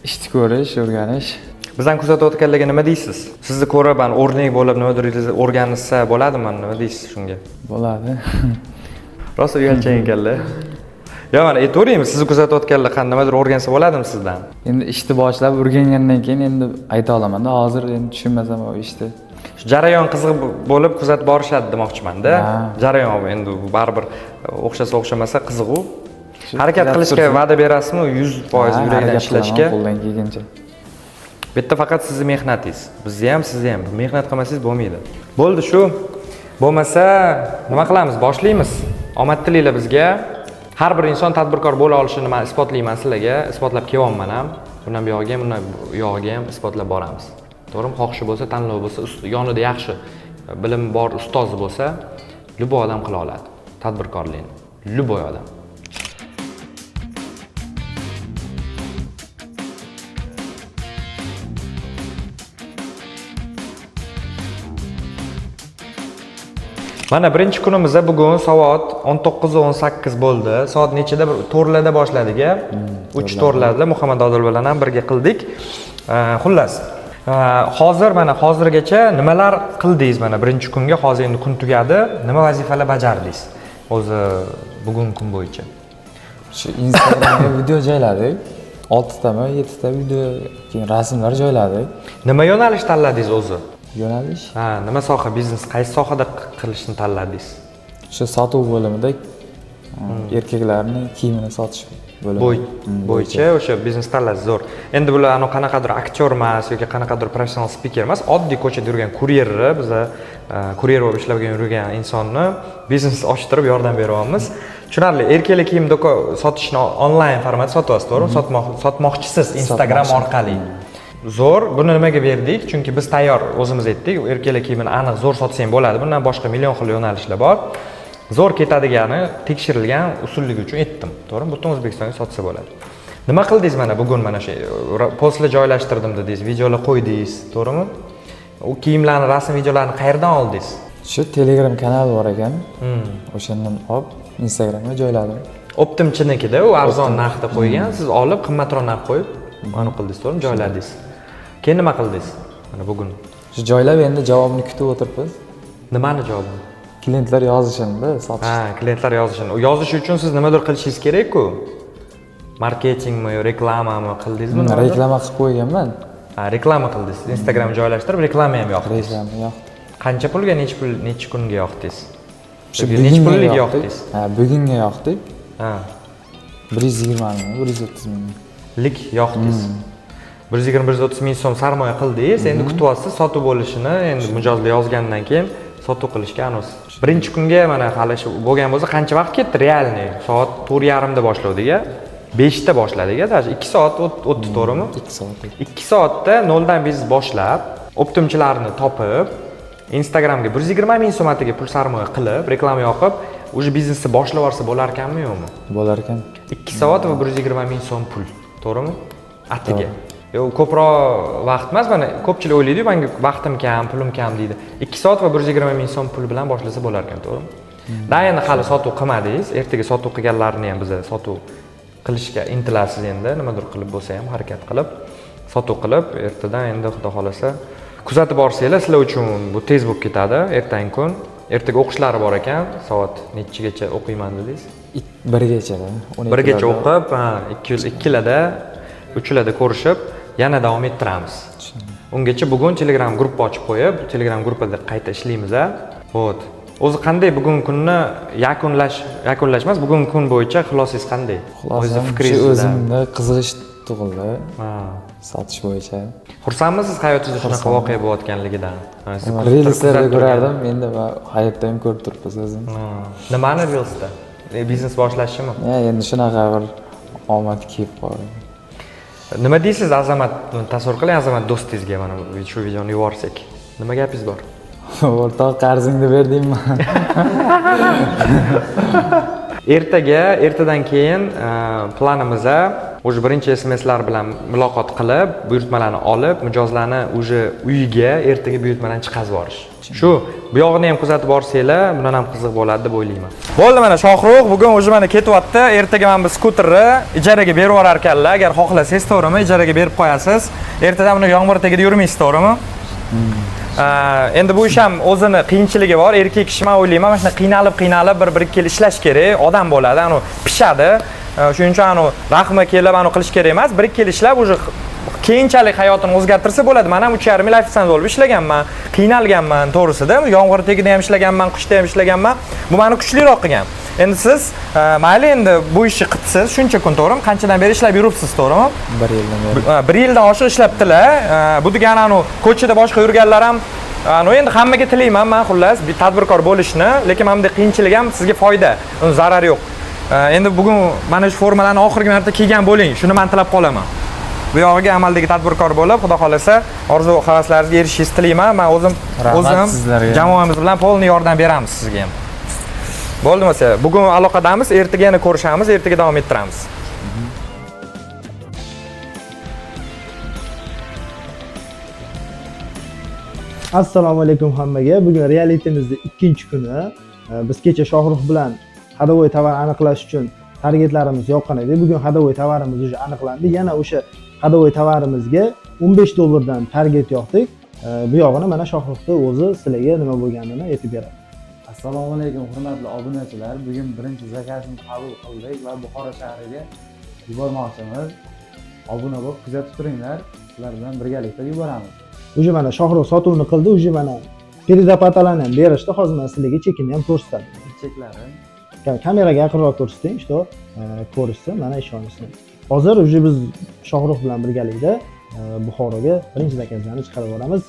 ishni ko'rish, o'rganish. Bizdan kuzatayotganlarga nima deysiz? Sizni ko'rib, o'rnak bo'lib nimadir o'rganishsa bo'ladimi? Nima deysiz shunga? Bo'ladi. Rosa uyalchang ekanlar. Yo, mana aytavering, sizni kuzatayotganlar nimadir o'rgansa bo'ladimi sizdan? Endi ishni boshlab o'rgangandan keyin endi ayta olaman-da, hozir endi tushunmasam o ishni. Jarayon qiziq bo'lib kuzatib borishadi demoqchiman-da. Jarayon endi baribir o'xshasa o'xshamasa qiziq-u. Harakat qilishga va'da berasizmi? 100% yurakdan ishlashga. Qo'ldan kelgancha. Bu yerda faqat sizning mehnatingiz. Bizni ham, sizni ham. Mehnat qilmasangiz bo'lmaydi. Bo'ldi shu. Bo'lmasa nima qilamiz? Boshlaymiz. Omad tilaylar bizga. Har bir inson tadbirkor bo'la olishini men isbotlayman sizlarga, isbotlab kelyapman ham. Bundan bu yog'iga ham, bundan bu yog'iga ham isbotlab boramiz. To'g'rimi? Xohishi bo'lsa, tanlovi bo'lsa, yonida yaxshi bilim bor ustozi bo'lsa, любой odam qila oladi. Tadbirkorlikni. Любой odam. Mana birinchi kunimizda bugun soat 19:18 bo'ldi. Soat nechida? 4larda boshladik-a. 3 to'rlarda Muhammad Odil bilan ham birga qildik. Xullas, hozirgacha nimalar qildingiz? Mana birinchi kunga hozir endi kun tugadi. Nima vazifalar bajardingiz? O'zi bugun kun bo'yicha. Shu Instagramga video joyladik. 6 tami, 7 ta video, keyin rasmlar joyladik. Nima yo'nalish tanladingiz o'zi? Yo'nalish? Nima soha, biznes qaysi sohada qilishni tanladingiz? Shu sotuv bo'limida erkaklarning kiyimini sotish bo'limi bo'yicha o'sha biznes tanladingiz. Zo'r. Endi bular qanaqadir aktyor emas yoki qanaqadir professional speaker emas, oddiy ko'chada yurgan kuryerni, biz kuryer bo'lib ishlab yurgan insonni biznes ochtirib yordam beryapmiz. Tushunarli, erkaklar kiyim sotishni onlayn formatda sotyapsiz, to'g'rimi? Sotmoqchisiz Instagram orqali. Zo'r. Buni nimaga berdik? Chunki biz tayyor o'zimiz aytdik, erkaklar kiyimini aniq zo'r sotsang bo'ladi. Bundan boshqa million xil yo'nalishlar bor. Zo'r ketadigani tekshirilgan usulligi uchun aytdim. To'g'rimi? Butun O'zbekistonga sotsa bo'ladi. Nima qildingiz mana bugun mana shu postlar joylashtirdim dedingiz, videolar qo'ydingiz, to'g'rimi? U kiyimlarni, rasm videolarini qayerdan oldingiz? Shu Telegram kanali bor ekan. O'shandan olib Instagramga joyladim. Optimchinikida u arzon narxda qo'ygan, siz olib qimmatroq narx qo'yib mana qildingiz, to'g'rimi? Joyladingiz. Keyin nima qildingiz? Mana bugun. Shu joylab endi javobini kutib o'tiribmiz. Nimani javobini? Klientlar yozishini sotish. Klientlar yozishini. Yozish uchun siz nimadir qilishingiz kerak-ku. Marketingmi yo reklamami qildingizmi? Reklama qilib qo'yganman. Ha, reklama qildingiz. Instagram joylashtirib reklama ham yoqdingiz. Reklama yo'q. Qancha pulga, necha kunga yoqdingiz? Shu Necha pullik yoqdingiz? Ha, bugunga yoqdik. Ha, 120 ming, 130 ming. lik yoqdingiz. 120-130 ming so'm sarmoya qildingiz. Endi kutyapsiz sotuv bo'lishini, endi mijozlar yozgandan keyin sotuv qilishga anus. Birinchi kunga mana hali shu bo'lgan bo'lsa qancha vaqt ketdi realniy? Soat 4:30 da boshladik-a. 5 da boshladik-a, даже 2 soat o'tdi, to'g'rimi? 2 soat. 2 soatda 0 dan biznes boshlab, optimchilarni topib, Instagramga 120 ming so'm atiga pul sarmoya qilib, reklama yoqib, o'sha biznesni boshlab olsa bo'lar ekanmi, yo'qmi? Bo'lar ekan. 2 soat va 120 ming so'm pul, to'g'rimi? Atiga. Yo'q, ko'proq vaqt emas, mana ko'pchilik o'ylaydi, menga vaqtim kam, pulim kam deydi. 2 soat va 120 ming so'm pul bilan boshlasa bo'lar ekan, to'g'rimi? Da endi hali sotuv qilmadingiz, ertaga sotuv qilganlarni ham biz sotuv qilishga intilasiz endi, nimadir qilib bo'lsa ham harakat qilib, sotuv qilib, ertadan endi xudo xolasa kuzatib borsanglar, sizlar uchun bu tez bo'lib ketadi, ertangi kun. Ertaga o'qishlari bor ekan, soat nechagacha o'qiyman dedingiz? 1gacha da. 1gacha o'qib, 2larda, 3larda ko'rishib, yana davom ettiramiz. Ungacha bugun Telegram gruppa ochib qo'yib, Telegram gruppada qayta ishlaymiz-a. Xo'p. O'zi qanday bugungi kunni yakunlash emas, bugungi kun bo'yicha xulosangiz qanday? O'zi fikringiz o'zimda qiziqish tug'ildi. Ha. Sotish bo'yicha. Xursandmisiz hayotingizda shunaqa voqea bo'layotganligidan? Reelslarda ko'rardim, endi va hayotda ham ko'rib turibsiz o'zim. Nimani reelsda? Biznes boshlashimi? Endi shunaqa bir omad kelib qoldi. Nima deysiz Azamat? Tasavvur qiling, Azamat do'stingizga mana shu videoni yuborsak. Nima gapingiz bor? O'rtoq qarzingni berdingmi? Ertadan keyin planimizda o'sha birinchi SMSlar bilan muloqot qilib, buyurtmalarni olib, mijozlarni o'sha uyiga ertaga buyurtmalarni chiqazib borish. Shu bu yog'ini ham kuzatib borsanglar, bundan ham qiziq bo'ladi deb o'ylayman. Bo'ldi, mana Shohruh bugun o'sha mana ketyapti. Ertaga mana bu skuterni ijaraga berib yuborar ekanlar. Agar xohlasangiz, to'g'rimi, ijaraga berib qo'yasiz. Ertadan buni yomg'ir tagida yurmaysiz, to'g'rimi? Endi bu ish ham o'zini qiyinchiligi bor. Erkak kishi men o'ylayman, mana shunday qiynalib bir ikki yil ishlash kerak, odam bo'ladi, ani pishadi. Shuning uchun ani rahmi kelib ani qilish kerak emas. Bir ikki yil ishlab o'sha keyinchalik hayotini o'zgartirsa bo'ladi. Men ham 3,5 yil ofitsiant bo'lib ishlaganman, qiynalganman, to'g'risida. Yomg'ir tagida ham ishlaganman, qishda ham ishlaganman. Bu meni kuchliroq qilgan. Endi siz mayli endi bu ishni qilsiz, shuncha kun to'g'rimi? Qanchadan beri ishlab yuribsiz, to'g'rimi? 1 yildan beri. 1 yildan oshiq ishlabdilar. Bu degani ani ko'chada boshqa yurganlar ham endi hammaga tilayman men xullas bir tadbirkor bo'lishni, lekin mana bunday qiyinchilik ham sizga foyda, uni zarar yo'q. Endi bugun mana shu formalarni oxirgi marta kiygan bo'ling, shuni men tilab qolaman. Bu yog'iga amaldagi tadbirkor bo'lib, xudo xolasa, orzu havaslaringizga erishishingizni tilayman. Men o'zim jamoamiz bilan polni yordam beramiz sizga ham. Bo'ldi bo'lsa, bugun aloqadamiz, ertaga yana ko'rishamiz, ertaga davom ettiramiz. Assalomu alaykum hammaga. Bugun realitimizning 2-kuni. Biz kecha Shohruh bilan hadovoy tovar aniqlash uchun targetlarimiz yoqqan edi. Bugun hadovoy tovarimiz уже aniqlandi. Yana o'sha hadovoy tovarimizga $15 target yoqdik. Bu yog'ini mana Shohruhni o'zi sizlarga nima bo'lganini aytib beradi. Assalomu alaykum hurmatli obunachilar. Bugun birinchi zakazni qabul qildik va Buxoro shahriga yubormoqchimiz. Obuna bo'lib kuzatib turinglar. Sizlar bilan birgalikda yuboramiz. Уже mana Shohruh sotuvni qildi, уже mana передоплатаlarni ham berishdi. Hozir men sizlarga chekini ham ko'rsatadi. Cheklari. Kameraga yaqinroq ko'rsating, что ko'rishsin, mana ishonishsin. Hozir уже biz Shohruh bilan birgalikda Buxoroga birinchi zakazlarni chiqarib boramiz.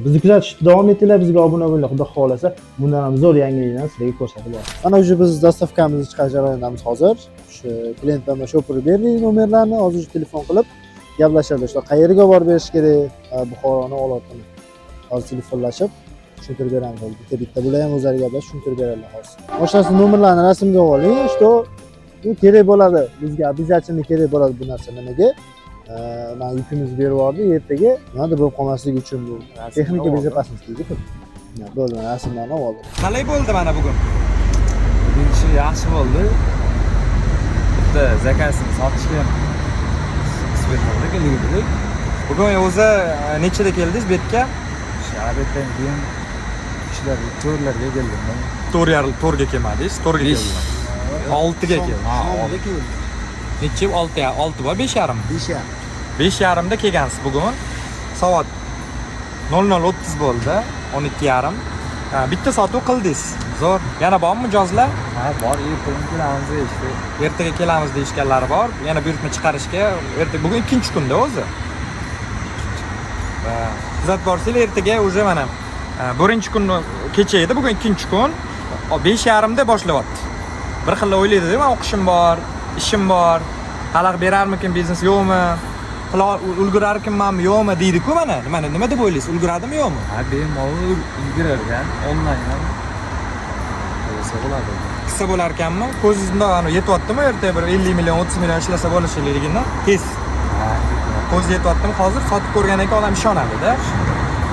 Bizni kuzatishda davom etinglar, bizga obuna bo'linglar. Xudo xolasa, bundan ham zo'r yangiliklarni sizlarga ko'rsatib boramiz. Mana уже biz dastavkamizni chiqarish jarayonidamiz hozir. Shu kliyentdan shopir berdik nomerlarni, hozir telefon qilib gaplashadi. Shu qayerga borib berish kerak, Buxoroni holatini. Hozir telefonlashib tushuntirib beramiz. Bitta bular ham o'zlari gaplashib tushuntirib beradilar hozir. Boshqasi nomerlarni rasmga oling, что bu kerak bo'ladi. Bizga обязательно kerak bo'ladi bu narsa nimaga? Men yukimizni berib yubordik, ertaga nima bo'lib qolmasligi uchun bu texnika bezopasnostligi. Bo'ldi, rasmlarni oldim. Qalay bo'ldi mana bugun? Birinchi yaxshi bo'ldi. Bitta zakasni sotishga ham ekspertlarga keldik. Bugun o'zi nechida keldingiz bu yerga? Sharbatdan keyin kishilar 4larga keldim. 4:30 ga kelmadingiz, 4 ga keldim. 6 ga keldim. nechi 6 va 5:30. 5:30. 5:30da kelgansiz bugun. Soat 00:30 bo'ldi. 12:30. Bitta sotuv qildingiz. Zo'r. Yana bormi mijozlar? Ha, bor, ertaga kelamiz deyishdi. Ertaga kelamiz deyishganlari bor. Yana buyurtma chiqarishga bugun ikkinchi kunda o'zi. Va kuzatib borsanglar ertaga уже mana birinchi kun kecha edi, bugun ikkinchi kun 5:30da boshlayapti. Bir xil o'ylaydi-da, men o'qishim bor, ishim bor, xalaq berarmikin biznes yo'qmi? Ulgurarkinmanmi yo'qmi deydi-ku mana. Nima deb o'ylaysiz? Ulguradimi yo'qmi? Ha, bemalol ulgurarkan, onlayn ham bo'lsa bo'ladi. Qissa bo'lar ekanmi? Ko'zingizda yetyaptimi? Ertaga bir 50 million, 30 million ishlasa bo'lishligini tez. Ko'z yetyaptimi? Hozir sotib ko'rgan ekan odam ishonadi-da.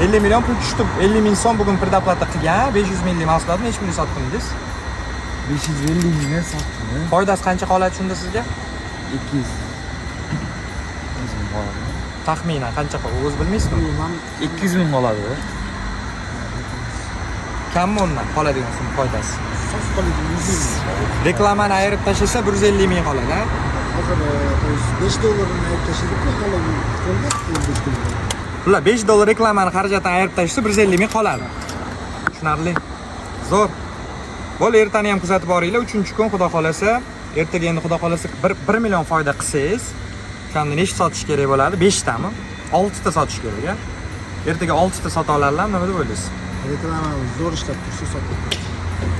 50 million pul tushdi. 50 ming so'm bugun predoplata qilgan, 500 ming mahsulotni necha pulga sotdingiz? 550 mingga sotdim. Foydasi qancha qoladi shunda sizga? 200. O'zim qoladi. Taxminan qancha qoladi? O'z bilmaysizmi? 200 ming qoladi. Kammi undan qoladigan sum foydasi? Reklamani ayirib tashlasa 150 ming qoladi, ha? Hozir $5 ayirib tashladik-ku, hali qo'lda Ular $5 reklamani xarajatdan ayirib tashlasa 150 ming qoladi. Tushunarli. Zo'r. Bo'l, ertani ham kuzatib boringlar. 3-kun xudo xolasa, ertaga endi xudo xolasa 1 million foyda qilsangiz, o'shanda nechta sotish kerak bo'ladi? 5 tami? 6 ta sotish kerak, ha? Ertaga 6 ta sota olarlarmi? Nima deb o'ylaysiz? reklama zo'r ishlab tursa sotib.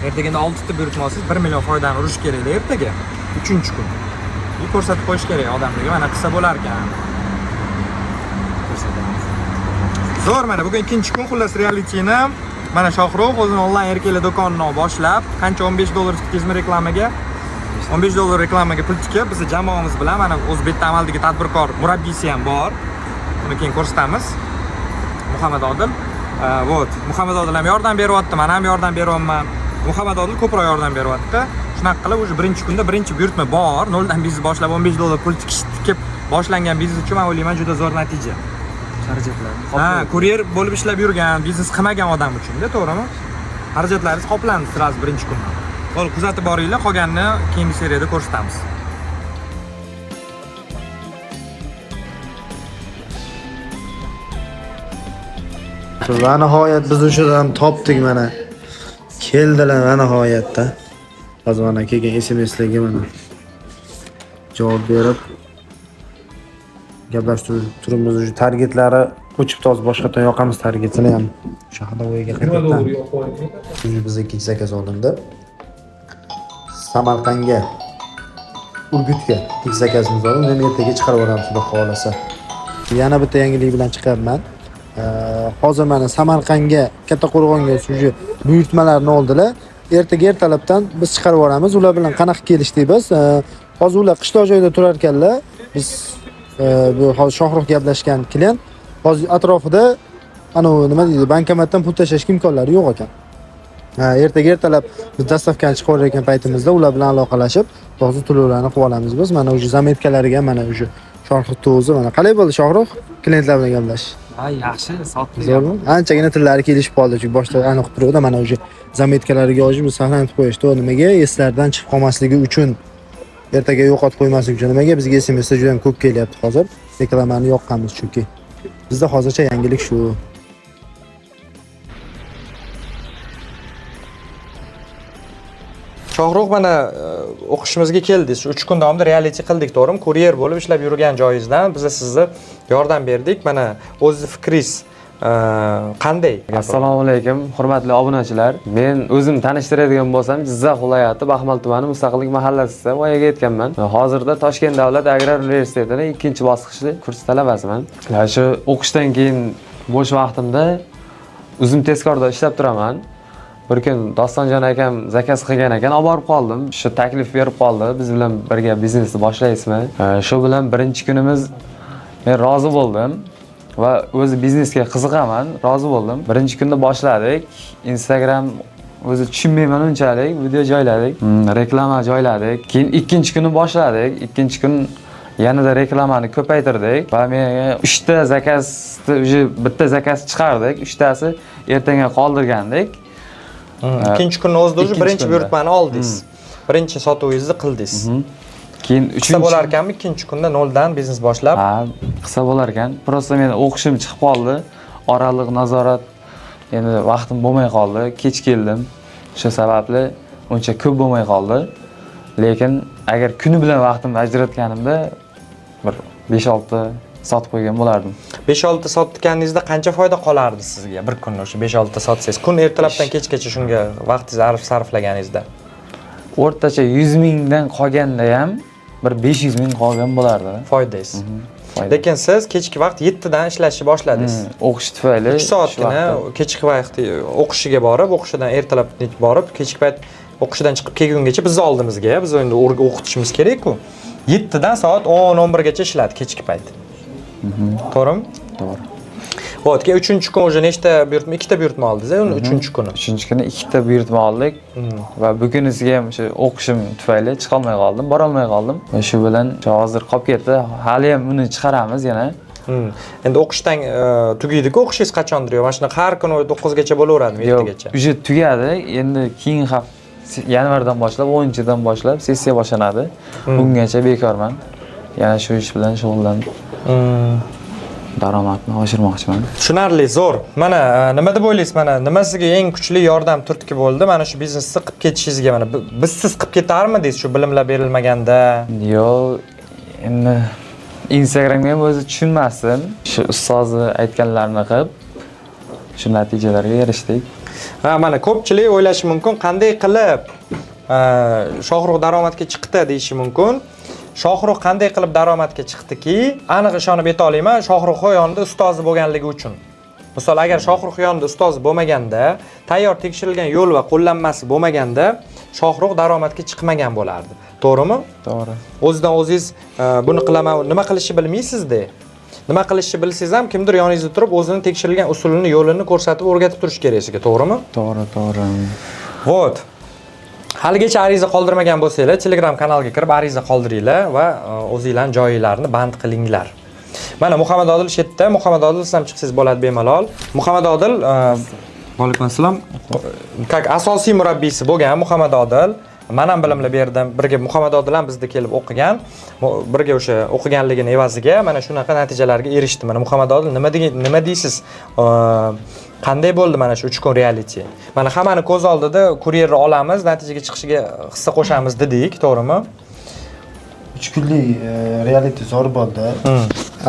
Ertaga endi 6 ta buyurtma olsangiz 1 million foydani urish kerak ertaga. 3-kun. Bu ko'rsatib qo'yish kerak odamlarga. Mana qilsa bo'lar ekan. Zo'r, mana bugun ikkinchi kun xullas realitini mana Shohrux o'zini onlayn erkaklar do'konini boshlab, qancha $15 tikdingizmi reklamaga? $15 reklamaga pul tikib, biz jamoamiz bilan mana O'zbek amaldagi tadbirkor murabbiysi ham bor. Uni keyin ko'rsatamiz. Muhammad Odil. Vot, Muhammad Odil ham yordam beryapti, men ham yordam beryapman. Muhammad Odil ko'proq yordam beryapti. Shunaqa qilib, o'sha birinchi kunda birinchi buyurtma bor. Noldan biznes boshlab $15 pul tikib boshlangan biznes uchun men o'ylayman juda zo'r natija. Xarajatlar. Ha, kuryer bo'lib ishlab yurgan, biznes qilmagan odam uchun-da, to'g'rimi? Xarajatlaringiz qoplandi siz birinchi kundan. Qo'l kuzatib boringlar, qolganini keyingi seriyada ko'rsatamiz. Va nihoyat biz o'shadan topdik mana. Keldilar va nihoyatda. Hozir mana kelgan SMSlarga mana javob berib gaplashtirib turibmiz. O'sha targetlari o'chib toz boshqadan yoqamiz targetini ham. O'sha Xadovoyga qaytadan. O'sha bizga ikkinchi zakaz olindi. Samarqandga Urgutga ikkinchi zakazimiz olindi. Uni ertaga chiqarib yuboramiz xudo xolasa. Yana bitta yangilik bilan chiqyapman. Hozir mana Samarqandga, Kattaqo'rg'onga shu buyurtmalarni oldilar. Ertaga ertalabdan biz chiqarib yuboramiz. Ular bilan qanaqa kelishdik biz? Hozir ular qishloq joyda turar ekanlar. Biz bu hozir Shohrux gaplashgan klient hozir atrofida nima deydi, bankomatdan pul tashlashga imkonlari yo'q ekan. Ertaga ertalab biz dastavkani chiqarayotgan paytimizda ular bilan aloqalashib, hozir to'lovlarni qilib olamiz biz. Mana o'sha zametkalariga mana o'sha Shohruxni o'zi mana qalay bo'ldi Shohrux? Klientlar bilan gaplash. Ha, yaxshi, sotdik. Zo'rmi? Anchagina tillari kelishib qoldi, chunki boshda aniq turibdi. Mana o'sha zametkalariga hozir biz saqlanib qo'yishdi. Nimaga? Eslardan chiqib qolmasligi uchun, ertaga yo'qotib qo'ymaslik uchun. Nimaga? Bizga SMSda juda ham ko'p kelyapti hozir. Reklamani yoqqanmiz chunki. Bizda hozircha yangilik shu. Shohrux mana o'qishimizga keldingiz. 3 kun davomida reality qildik, to'g'rimi? Kuryer bo'lib ishlab yurgan joyingizdan biz sizni yordam berdik. Mana o'z fikringiz qanday? Assalomu alaykum, hurmatli obunachilar. Men o'zim tanishtiradigan bo'lsam, Jizzax viloyati Baxmal tumani Mustaqillik mahallasida voyaga yetganman. Hozirda Toshkent davlat agrar universitetining 2-bosqichli kurs talabasiman. Shu o'qishdan keyin bo'sh vaqtimda o'zim tezkorda ishlab turaman. Bir kun Dostonjon akam zakaz qilgan ekan, olib borib qoldim. Shu taklif berib qoldi, biz bilan birga biznesni boshlaysizmi? Shu bilan birinchi kunimiz men rozi bo'ldim va o'zi biznesga qiziqaman, rozi bo'ldim. Birinchi kunda boshladik. Instagram o'zi tushunmayman unchalik, video joyladik, reklama joyladik. Keyin ikkinchi kuni boshladik. Ikkinchi kun yanada reklamani ko'paytirdik va menga 3 ta zakazni, o'sha bitta zakaz chiqardik, 3tasi ertaga qoldirgandik. Ikkinchi kunni o'zida birinchi buyurtmani oldingiz. Birinchi sotuvingizni qildingiz. Keyin Qilsa bo'lar ekanmi ikkinchi kunda noldan biznes boshlab? Ha, qilsa bo'lar ekan. Prosta men o'qishim chiqib qoldi. Oraliq nazorat endi vaqtim bo'lmay qoldi. Kech keldim. O'sha sababli uncha ko'p bo'lmay qoldi. Lekin agar kuni bilan vaqtimni ajratganimda bir 5-6 sotib qo'ygan bo'lardim. 5-6 sotganingizda qancha foyda qolardi sizga bir kun o'sha 5-6 sotsangiz? Kun ertalabdan kechgacha shunga vaqtingizni sarflaganingizda. O'rtacha 100 mingdan qolganda ham bir 500 ming qolgan bo'lardi. Foydangiz. Foyda. Lekin siz kechki vaqt 7 dan ishlashni boshladingiz. O'qish tufayli 2 soatgina kechki vaqt o'qishiga borib, o'qishidan ertalab borib, kechki payt o'qishdan chiqib kelgungacha bizni oldimizga, biz endi o'qitishimiz kerak-ku. 7 dan soat 10-11 gacha ishladi kechki payt. To'g'rimi? To'g'ri. Xo'p, keyin 3-kun o'sha nechta buyurtma, 2 ta buyurtma oldingiz, uni 3-kuni. 3-kuni 2 ta buyurtma oldik va bugunisiga ham o'sha o'qishim tufayli chiqa olmay qoldim, bora olmay qoldim. Va shu bilan hozir qolib ketdi. Hali ham uni chiqaramiz yana. Endi o'qishdan tugaydi-ku, o'qishingiz qachondir? Mana shunaqa har kuni 9 gacha bo'laveradimi, 7 gacha? Uje tugadi. Endi keyingi hafta yanvardan boshlab, 10-dan boshlab sessiya boshlanadi. Bungacha bekorman. Yana shu ish bilan shug'ullanib daromadni oshirmoqchiman. Tushunarli, zo'r. Mana nima deb o'ylaysiz? Mana nima sizga eng kuchli yordam turtki bo'ldi? Mana shu biznesni qilib ketishingizga mana bizsiz qilib ketarmidingiz shu bilimlar berilmaganda? Yo'q, endi Instagramga ham o'zi tushunmasdim. Shu ustozni aytganlarini qilib shu natijalarga erishdik. Ha, mana ko'pchilik o'ylashi mumkin, qanday qilib Shohrux daromadga chiqdi deyishi mumkin. Shohrux qanday qilib daromadga chiqdiki, aniq ishonib ayta olaman, Shohrux yonida ustozi bo'lganligi uchun. Misol agar Shohrux yonida ustozi bo'lmaganda, tayyor tekshirilgan yo'l va qo'llanmasi bo'lmaganda, Shohrux daromadga chiqmagan bo'lardi. To'g'rimi? To'g'ri. O'zidan o'zingiz buni qilaman, nima qilishni bilmaysiz-da. Nima qilishni bilsangiz ham kimdir yoningizda turib, o'zining tekshirilgan usulini, yo'lini ko'rsatib, o'rgatib turish kerak sizga, to'g'rimi? To'g'ri, to'g'ri. Vot. Haligacha ariza qoldirmagan bo'lsanglar, Telegram kanalga kirib ariza qoldiringlar va o'zingizlarning joyinglarni band qilinglar. Mana Muhammad Odil shu yerda, Muhammad Odil siz ham chiqsangiz bo'ladi bemalol. Muhammad Odil, alaykum assalom. Как asosiy murabbiysi bo'lgan Muhammad Odil. Men ham bilimli berdim. Birga Muhammad Odil ham bizda kelib o'qigan. Birga o'sha o'qiganligini evaziga mana shunaqa natijalarga erishdi. Mana Muhammad Odil nima deysiz? Qanday bo'ldi mana shu 3 kun reality? Mana hammani ko'z oldida kuryerni olamiz, natijaga chiqishiga hissa qo'shamiz dedik, to'g'rimi? 3 kunlik reality zo'r bo'ldi.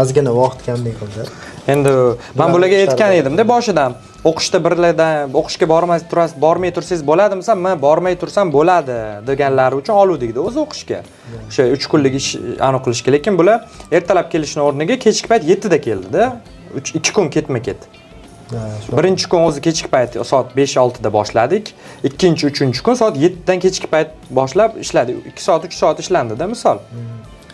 Ozgina vaqt kamlik qildi. Endi men bularga aytgan edim-da boshidan. O'qishda birlardan o'qishga bormay tursangiz bo'ladimi? Men bormay tursam bo'ladi deganlari uchun oluvdik-da o'zi o'qishga. O'sha 3 kunlik ish aniq qilishga, lekin bular ertalab kelishning o'rniga kechki payt 7 da keldi-da. 2 kun ketma-ket. Birinchi kun o'zi kechki payt soat 5-6 da boshladik. Ikkinchi, uchinchi kun soat 7 dan kechki payt boshlab ishladik. 2 soat, 3 soat ishlandida misol.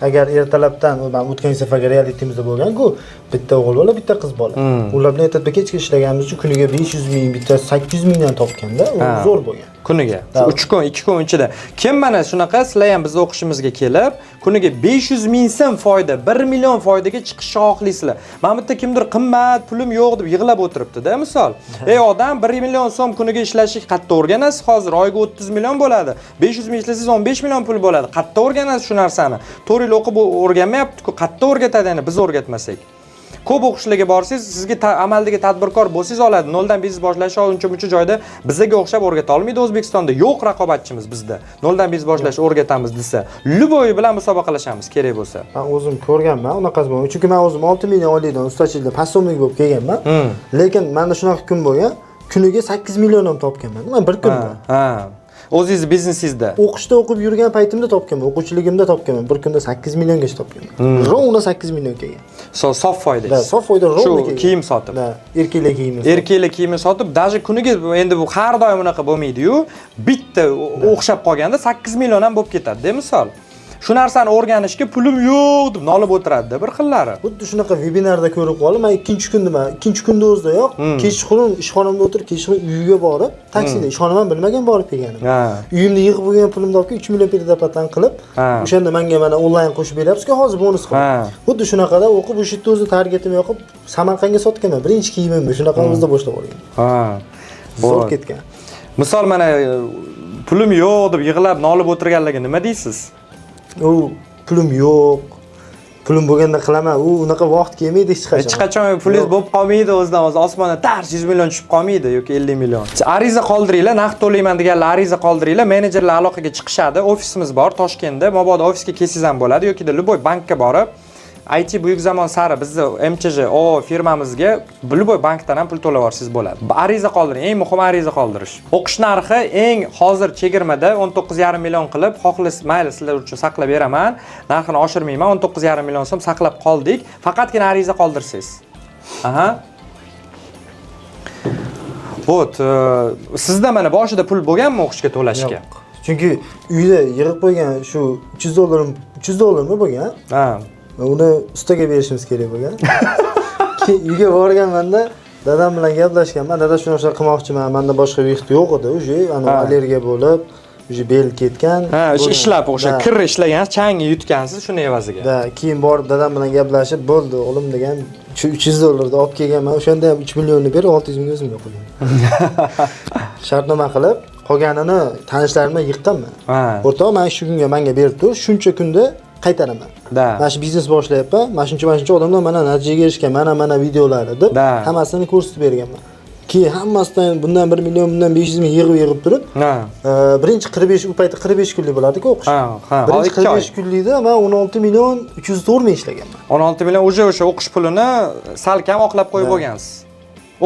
Agar ertalabdan men o'tgan safarga realitimizda bo'lgan-ku, bitta o'g'il bola, bitta qiz bola. Ular bilan ertalabda kechga ishlaganimiz uchun kuniga 500 ming, bitta 800 mingdan topganda, u zo'r bo'lgan. Kuniga 3 kun, 2 kun ichida. Kim mana shunaqa sizlar ham biz o'qishimizga kelib, kuniga 500 ming so'm foyda, 1 million foydaga chiqishni xohlaysizlar. Mana bitta kimdir qimmat, pulim yo'q deb yig'lab o'tiribdi-da, misol. Ey odam, 1 million so'm kuniga ishlashni qayerda o'rganasiz? Hozir oyiga 30 million bo'ladi. 500 ming ishlasangiz 15 million pul bo'ladi. Qayerda o'rganasiz shu narsani? 4 yil o'qib o'rganmayapti-ku, qayerda o'rgatadi, ya'ni biz o'rgatmasak. Ko'p o'qishlarga borsangiz, sizga amaldagi tadbirkor bo'lsangiz oladi. Noldan biznes boshlash uncha joyda bizga o'xshab o'rgata olmaydi O'zbekistonda. Yo'q raqobatchimiz bizda. Noldan biznes boshlash o'rgatamiz desa, Luboy bilan musobaqalashamiz kerak bo'lsa. Men o'zim ko'rganman, unaqasi bo'lgan. Chunki men o'zim 6 million oylikdan ustachilikda passomlik bo'lib kelganman. Lekin menda shunaqa kun bo'lgan, kuniga 8 million ham topganman. Men bir kunda. Ha. O'zingiz biznesingizda. O'qishda o'qib yurgan paytimda topganman, o'quvchiligimda topganman. Bir kunda 8 milliongacha topganman. Rovna 8 million kelgan. Sof foyda. Da, sof foyda rovna kelgan. Shu kiyim sotib. Da, erkaklar kiyimini. Erkaklar kiyimini sotib, даже kuniga endi bu har doim unaqa bo'lmaydi-yu. Bitta o'xshab qolganda 8 million ham bo'lib ketadi-da, misol. Shu narsani o'rganishga pulim yo'q deb nolib o'tiradi-da bir xillari. Xuddi shunaqa vebinarda ko'rib qoldim. Men ikkinchi kunda o'zidayoq kechqurun ishxonamda o'tirib, kechqurun uyiga borib, taksida ishxonaman bilmagan borib kelganim. Uyimda yig'ib bo'lgan pulimni olib 3 million predapatan qilib, o'shanda menga mana onlayn qo'shib beryapsiz-ku, hozir bonus qilib. Xuddi shunaqada o'qib, o'sha yerda o'zi targetim yoqib, Samarqandga sotganman. Birinchi kiyimimni shunaqa o'zida boshlab olgan. Zo'r ketgan. Misol mana pulim yo'q deb yig'lab nolib o'tirganlarga nima deysiz? u pulim yo'q. Pulim bo'lganda qilaman. U unaqa vaqt kelmaydi hech qachon. Hech qachon pulingiz bo'lib qolmaydi o'zidan o'zi osmondan tars 100 million tushib qolmaydi yoki 50 million. Ariza qoldiringlar, naqd to'layman deganlar ariza qoldiringlar, menejerlar aloqaga chiqishadi. Ofisimiz bor Toshkentda. Mabodo ofisga kelsangiz ham bo'ladi yoki Luboy bankka borib IT buyuk zamon sari bizni MCJ OO firmamizga Luboy bankdan ham pul to'lab olsangiz bo'ladi. Ariza qoldiring, eng muhimi ariza qoldirish. O'qish narxi eng hozir chegirmada 19,5 million qilib, xohlas mayli sizlar uchun saqlab beraman. Narxini oshirmayman, 19,5 million so'm saqlab qoldik. Faqatgina ariza qoldirsangiz. Aha. Vot, sizda mana boshida pul bo'lganmi o'qishga to'lashga? Chunki uyda yig'ib qo'ygan shu 300 dollarmi bo'lgan? Ha. Uni ustaga berishimiz kerak bo'lgan. Keyin uyga borganmanda dadam bilan gaplashganman. Dada shuni qilmoqchiman. Menda boshqa vaqt yo'q edi. Uje allergiya bo'lib, uje bel ketgan. Ha, ishlab o'sha kir ishlagan, changi yutgansiz shuni evaziga. Da, keyin borib dadam bilan gaplashib, bo'ldi, o'g'lim degan 300 dollarni olib kelganman. O'shanda ham 3 millionni berib 600 ming o'zimga qo'ydim. Shartnoma qilib, qolganini tanishlarimga yiqqanman. Ha. O'rtoq, men shu kunga menga berib tur, shuncha kunda qaytaraman. Da. Mana shu biznes boshlayapman. Mana shuncha odamlar mana natijaga erishgan, mana videolarni deb hammasini ko'rsatib berganman. Keyin hammasidan bundan 1 million, bundan 500 ming yig'ib turib, birinchi 45 u paytda 45 kunlik bo'lardi-ku o'qish. Ha. Birinchi 45 kunlikda men 16 million 304 ming ishlaganman. 16 million o'sha o'qish pulini salkam oqlab qo'yib bo'lgansiz.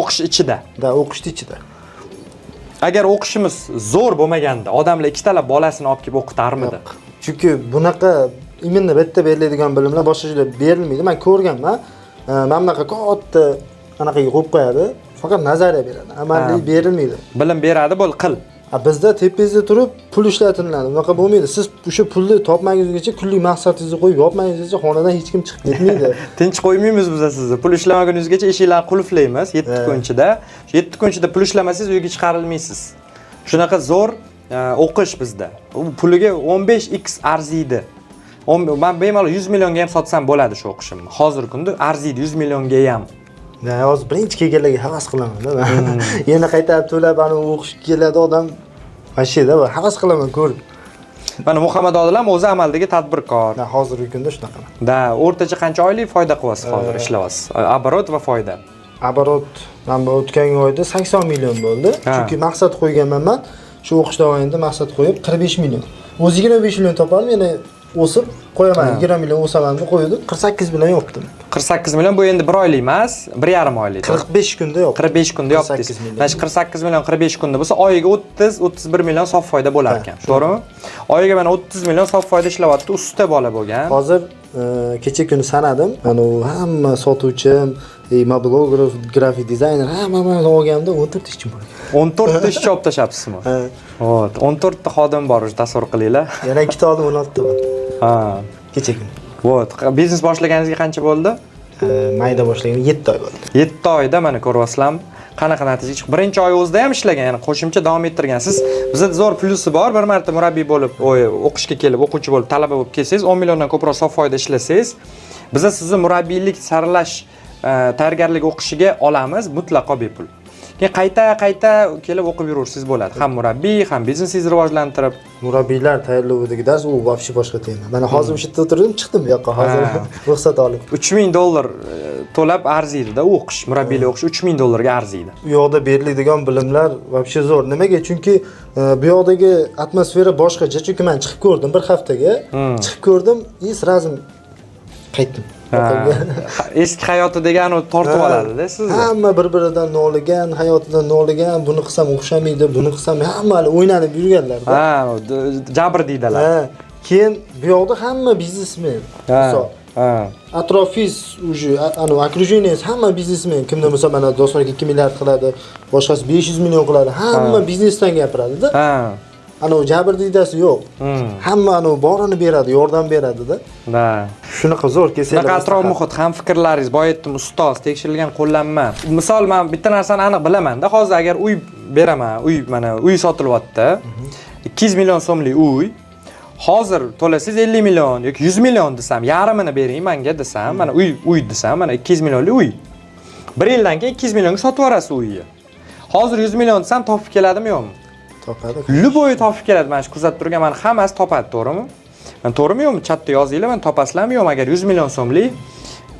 O'qish ichida. Da, o'qish ichida. Agar o'qishimiz zo'r bo'lmaganda, odamlar ikkitalab bolasini olib kelib o'qitarmidi? Chunki bunaqa imенно bitta beriladigan bilimlar boshqa joyda berilmaydi. Men ko'rganman. Mana bunaqa katta anaqaga qo'yib qo'yadi. Faqat nazariya beradi. Amalli berilmaydi. Bilim beradi, bo'l qil. Bizda tepangizda turib pul ishlatiladi. Unaqa bo'lmaydi. Siz o'sha pulni topmagunizgacha, kunlik maqsadingizni qo'yib yopmagunizgacha xonadan hech kim chiqib ketmaydi. Tinch qo'ymaymiz biz sizni. Pul ishlamagunizgacha eshiklarni qulflaymiz 7 kun ichida. 7 kun ichida pul ishlamasangiz uyga chiqarilmaysiz. Shunaqa zo'r o'qish bizda. U puliga 15x arziydi. Men bemalol 100 millionga ham sotsam bo'ladi shu o'qishimni. Hozirgi kunda arziydi 100 millionga ham. Hozir birinchi kelganlarga havas qilaman-da. Yana qaytarib to'lab ana o'qishga keladi odam mashida va havas qilaman ko'rib. Mana Muhammad Odil ham o'zi amaldagi tadbirkor. Hozirgi kunda shunaqa. Da, o'rtacha qancha oylik foyda qilyapsiz hozir ishlayapsiz? Оборот va foyda. Оборот men bu o'tgan oyda 80 million bo'ldi. Chunki maqsad qo'yganman men. Shu o'qish davomida maqsad qo'yib 45 million. O'zi 25 million topardim, yana o'sib qo'yaman. 20 million o'saman deb qo'ydim. 48 million yopdim. 48 million bu endi 1 oylik emas, 1,5 oylik. 45 kunda yopdim. 45 kunda yopdingiz. Mana 48 million 45 kunda bo'lsa, oyiga 30-31 million sof foyda bo'lar ekan. To'g'rimi? Oyiga mana 30 million sof foyda ishlayapti, usta bola bo'lgan. Hozir kecha kuni sanadim. Mana hamma sotuvchim, mobilograf, grafik dizayner hamma olganimda 14 ta ishchim bor. 14 ta ishchi olib tashlabsizmi? Ha. Hop, 14 ta xodim bor, tasavvur qilinglar. Yana 2 ta oldim, 16 ta bor. Ha. Kecha kuni. Vot, biznes boshlaganingizga qancha bo'ldi? Mayda boshlagan 7 oy bo'ldi. 7 oyda mana ko'ryapsizlarmi? Qanaqa natija chiqdi? Birinchi oy o'zida ham ishlagan, ya'ni qo'shimcha davom ettirgansiz. Bizda zo'r plusi bor. Bir marta murabbiy bo'lib, o'qishga kelib, o'quvchi bo'lib, talaba bo'lib kelsangiz, 10 milliondan ko'proq sof foyda ishlasangiz, biz sizni murabbiylik saralash tayyorgarlik o'qishiga olamiz mutlaqo bepul. Keyin qayta kelib o'qib yuraversangiz bo'ladi. Ham murabbiy, ham biznesingizni rivojlantirib. Murabbiylar tayyorlovdagi dars u vobshe boshqa tema. Mana hozir o'sha yerda o'tirdim, chiqdim bu yoqqa hozir ruxsat olib. 3000 dollar to'lab arziydi-da o'qish, murabbiylik o'qish 3000 dollarga arziydi. Bu yoqda beriladigan bilimlar vobshe zo'r. Nimaga? Chunki bu yoqdagi atmosfera boshqacha. Chunki men chiqib ko'rdim bir haftaga. Chiqib ko'rdim, sразу qaytdim. Eski hayoti degan u tortib oladi-da sizni. Hamma bir-biridan noligan, hayotidan noligan, buni qilsam o'xshamaydi, buni qilsam hamma o'ynalib yurganlar-da. Ha, jabr deydilar. Ha, keyin bu yoqda hamma biznesmen. Misol. Ha. Atrofingiz уже, окружениеңiz hamma biznesmen. Kimdir bo'lsa mana Doston 2 milliard qiladi, boshqasi 500 million qiladi. Hamma biznesdan gapiradi-da. Ha. Jabr deydasi yo'q. Hamma borini beradi, yordam beradi-da. Da. Shunaqa zo'r kesalar. Shunaqa atrof muhit, ham fikrlaringiz, boyatdim ustoz, tekshirilgan qo'llanma. Misol men bitta narsani aniq bilaman-da, hozir agar uy beraman, uy sotilyapti. 200 million so'mlik uy. Hozir to'lasangiz 50 million yoki 100 million desam, yarmini bering menga desam, mana uy desam, mana 200 millionlik uy. 1 yildan keyin 200 millionga sotib yuborasiz uyni. Hozir 100 million desam topib keladimi yo'qmi? Topadi. Luboy topib keladi. Mana shu kuzatib turgan mana hammasi topadi, to'g'rimi? Men to'g'rimi yo'qmi? Chatda yozinglar, men topasizlarmi yo'qmi? Agar 100 million so'mlik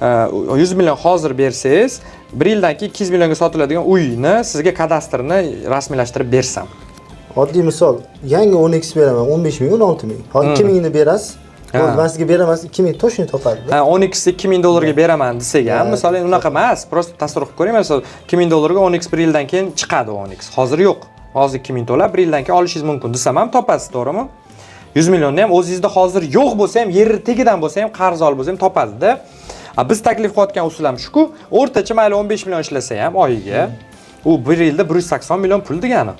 100 million hozir bersangiz, 1 yildan keyin 200 millionga sotiladigan uyni sizga kadastrini rasmiylashtirib bersam. Oddiy misol, yangi 10x beraman, 15 ming, 16 ming. Hozir 2 mingni berasiz. Ben sizga beraman, 2 ming to'shni topadi. 10x 2 ming dollarga beraman desak ham, misol unaqa emas, prosta tasavvur qilib ko'ring. Misol 2 ming dollarga 10x 1 yildan keyin chiqadi 10x. Hozir yo'q. Hozir 2 ming to'lab 1 yildan keyin olishingiz mumkin desam ham topasiz, to'g'rimi? 100 millionni ham o'zingizda hozir yo'q bo'lsa ham, yer tegidan bo'lsa ham, qarz olib bo'lsa ham topadi-da. Biz taklif qilayotgan usul ham shuku, o'rtacha mayli 15 million ishlasa ham oyiga, u 1 yilda 180 million pul degani.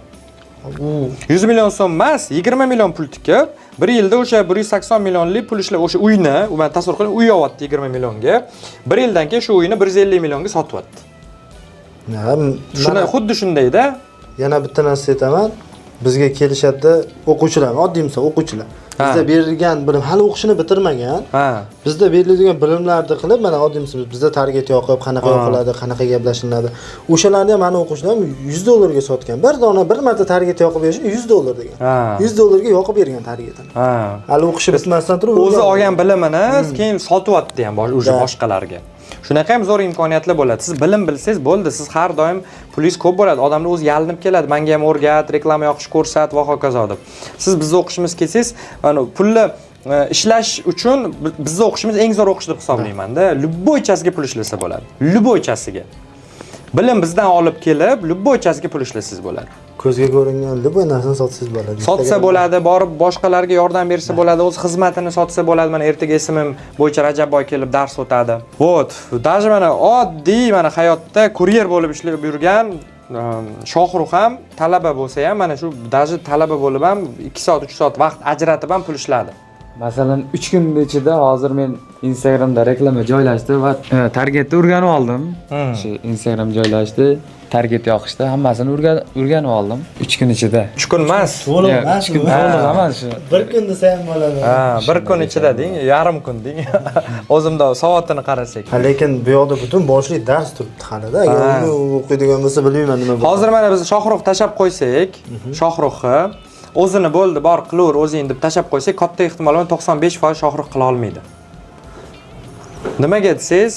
100 million so'm emas, 20 million pul tikib, 1 yilda o'sha 180 millionlik pul ishlab o'sha uyni, men tasavvur qiling, uy olyapti 20 millionga, 1 yildan keyin shu uyni 150 millionga sotyapti. Shuni xuddi shundayda. Yana bitta narsa aytaman. Bizga kelishadi o'quvchilar, oddiy misol o'quvchilar. Bizda berilgan bilim hali o'qishini bitirmagan. Bizda beriladigan bilimlarni qilib, mana oddiy misol bizda target yoqib, qanaqa yoqiladi, qanaqa gaplashiladi. O'shalarni ham mana o'quvchilar 100 dollarga sotgan. Bir marta target yoqib berish 100 dollar degan. 100 dollarga yoqib bergan targetini. Hali o'qishi bitmasdan turib o'zi olgan bilimini keyin sotyapti ham boshqalarga. Shunaqa ham zo'r imkoniyatlar bo'ladi. Siz bilim bilsangiz bo'ldi, siz har doim pulingiz ko'p bo'ladi. Odamlar o'zi yalinib keladi. Menga ham o'rgat, reklama yoqish ko'rsat va hokazo deb. Siz bizni o'qishimiz kelsangiz, mana pulni ishlash uchun bizni o'qishimiz eng zo'r o'qish deb hisoblayman-da. Любойchasiga pul ishlasa bo'ladi. Любойchasiga. Bilim bizdan olib kelib, любойchasiga pul ishlasangiz bo'ladi. Ko'zga ko'ringan любой narsani sotsangiz bo'ladi. Sotsa bo'ladi, borib boshqalarga yordam bersa bo'ladi, o'z xizmatini sotsa bo'ladi. Mana ertaga ismim bo'yicha Rajabboy kelib dars o'tadi. Вот, даже mana oddiy mana hayotda kuryer bo'lib ishlab yurgan Shohruh ham talaba bo'lsa ham mana shu даже talaba bo'lib ham 2 soat, 3 soat vaqt ajratib ham pul ishladi. Masalan, 3 kun ichida hozir men Instagramda reklama joylashdi va targetni o'rganib oldim. Shu Instagram joylashdi, target yoqishdi, hammasini o'rganib oldim 3 kun ichida. 3 kun emas. To'liq emas, emas shu. 1 kun desa ham bo'ladi. 1 kun ichida deng, yarim kun deng. O'zimda soatini qarasak. Lekin bu yoqda butun boshli dars turibdi hali-da. Agar uni o'qiydigan bo'lsa bilmayman nima bo'ladi. Hozir mana biz Shohruh tashab qo'ysak, Shohruhni o'zini bo'ldi, bor qilaver o'zing deb tashab qo'ysak, katta ehtimol bilan 95% Shohruh qila olmaydi. Nimaga desangiz,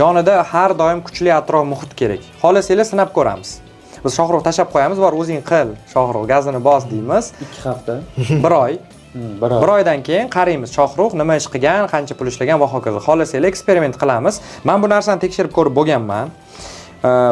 yonida har doim kuchli atrof muhit kerak. Xohlasanglar sinab ko'ramiz. Biz Shohruh tashab qo'yamiz, bor o'zing qil, Shohruh gazini bos deymiz. 2 hafta, 1 oy. 1 oydan keyin qaraymiz Shohruh nima ish qilgan, qancha pul ishlagan va hokazo. Xohlasanglar eksperiment qilamiz. Men bu narsani tekshirib ko'rib bo'lganman.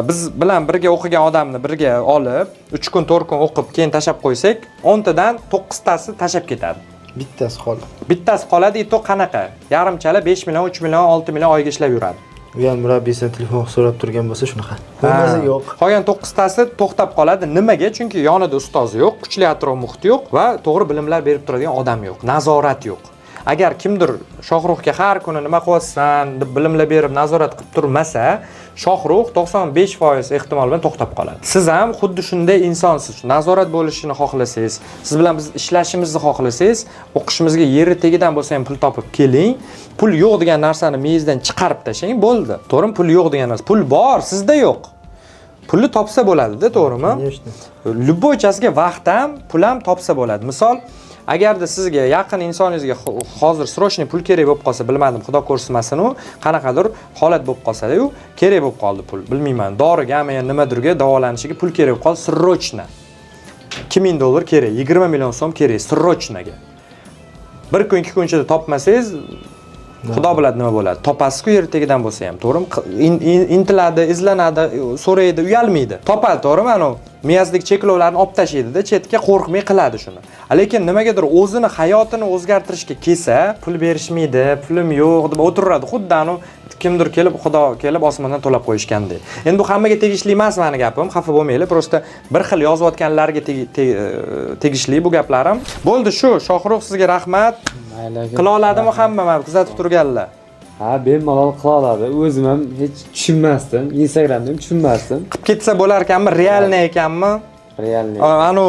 Biz bilan birga o'qigan odamni birga olib, 3 kun, 4 kun o'qib, keyin tashab qo'ysak, 10 tadan 9 tasi tashab ketadi. Bittasi qoladi. Bittasi qoladi, to qanaqa? Yarimchala 5 million, 3 million, 6 million oyga ishlab yuradi. U ham murabbiydan telefon so'rab turgan bo'lsa shunaqa. Bo'lmasa yo'q. Qolgan 9 tasi to'xtab qoladi. Nimaga? Chunki yonida ustozi yo'q, kuchli atrof muhit yo'q va to'g'ri bilimlar berib turadigan odam yo'q, nazorat yo'q. Agar kimdir Shohruhga har kuni nima qilyapsan deb bilimlar berib nazorat qilib turmasa, Shohruh 95% ehtimol bilan to'xtab qoladi. Siz ham xuddi shunday insonsiz. Nazorat bo'lishini xohlasangiz, siz bilan biz ishlashimizni xohlasangiz, o'qishimizga yeri tegidan bo'lsa ham pul topib keling. Pul yo'q degan narsani miyingizdan chiqarib tashlang, bo'ldi. To'g'rimi? Pul yo'q degan narsa. Pul bor, sizda yo'q. Pulni topsa bo'ladi-da, to'g'rimi? Любойchasiga vaqt ham, pul ham topsa bo'ladi. Misol, agarda sizga yaqin insoningizga hozir srochniy pul kerak bo'lib qolsa, bilmadim, xudo ko'rsatmasin u, qanaqadir holat bo'lib qolsa-yu, kerak bo'lib qoldi pul, bilmayman, dorigami yo nimadirga davolanishiga pul kerak bo'lib qoldi, srochna. 2000 dollar kerak, 20 million so'm kerak srochnaga. 1 kun, 2 kun ichida topmasangiz, xudo biladi nima bo'ladi. Topasiz-ku yer tegidan bo'lsa ham, to'g'rimi? Intiladi, izlanadi, so'raydi, uyalmaydi. Topadi, to'g'rimi? Ana miyasidagi cheklovlarni olib tashlaydi-da, chetga qo'rqmay qiladi shuni. Lekin nimagadir o'zini hayotini o'zgartirishga kelsa, pul berishmaydi, pulim yo'q deb o'tiradi. Xuddi anu kimdir kelib, xudo kelib osmondan to'lab qo'yishgandek. Endi bu hammaga tegishli emas meni gapim, xafa bo'lmanglar. Prosta bir xil yozayotganlarga tegishli bu gaplarim. Bo'ldi shu, Shohruh sizga rahmat. Qila oladimi hamma mana kuzatib turganlar? Ha, bemalol qila oladi. O'zim ham hech tushunmasdim. Instagramda ham tushunmasdim. Qilib ketsa bo'lar ekanmi? Realniy ekanmi? Realniy. Anu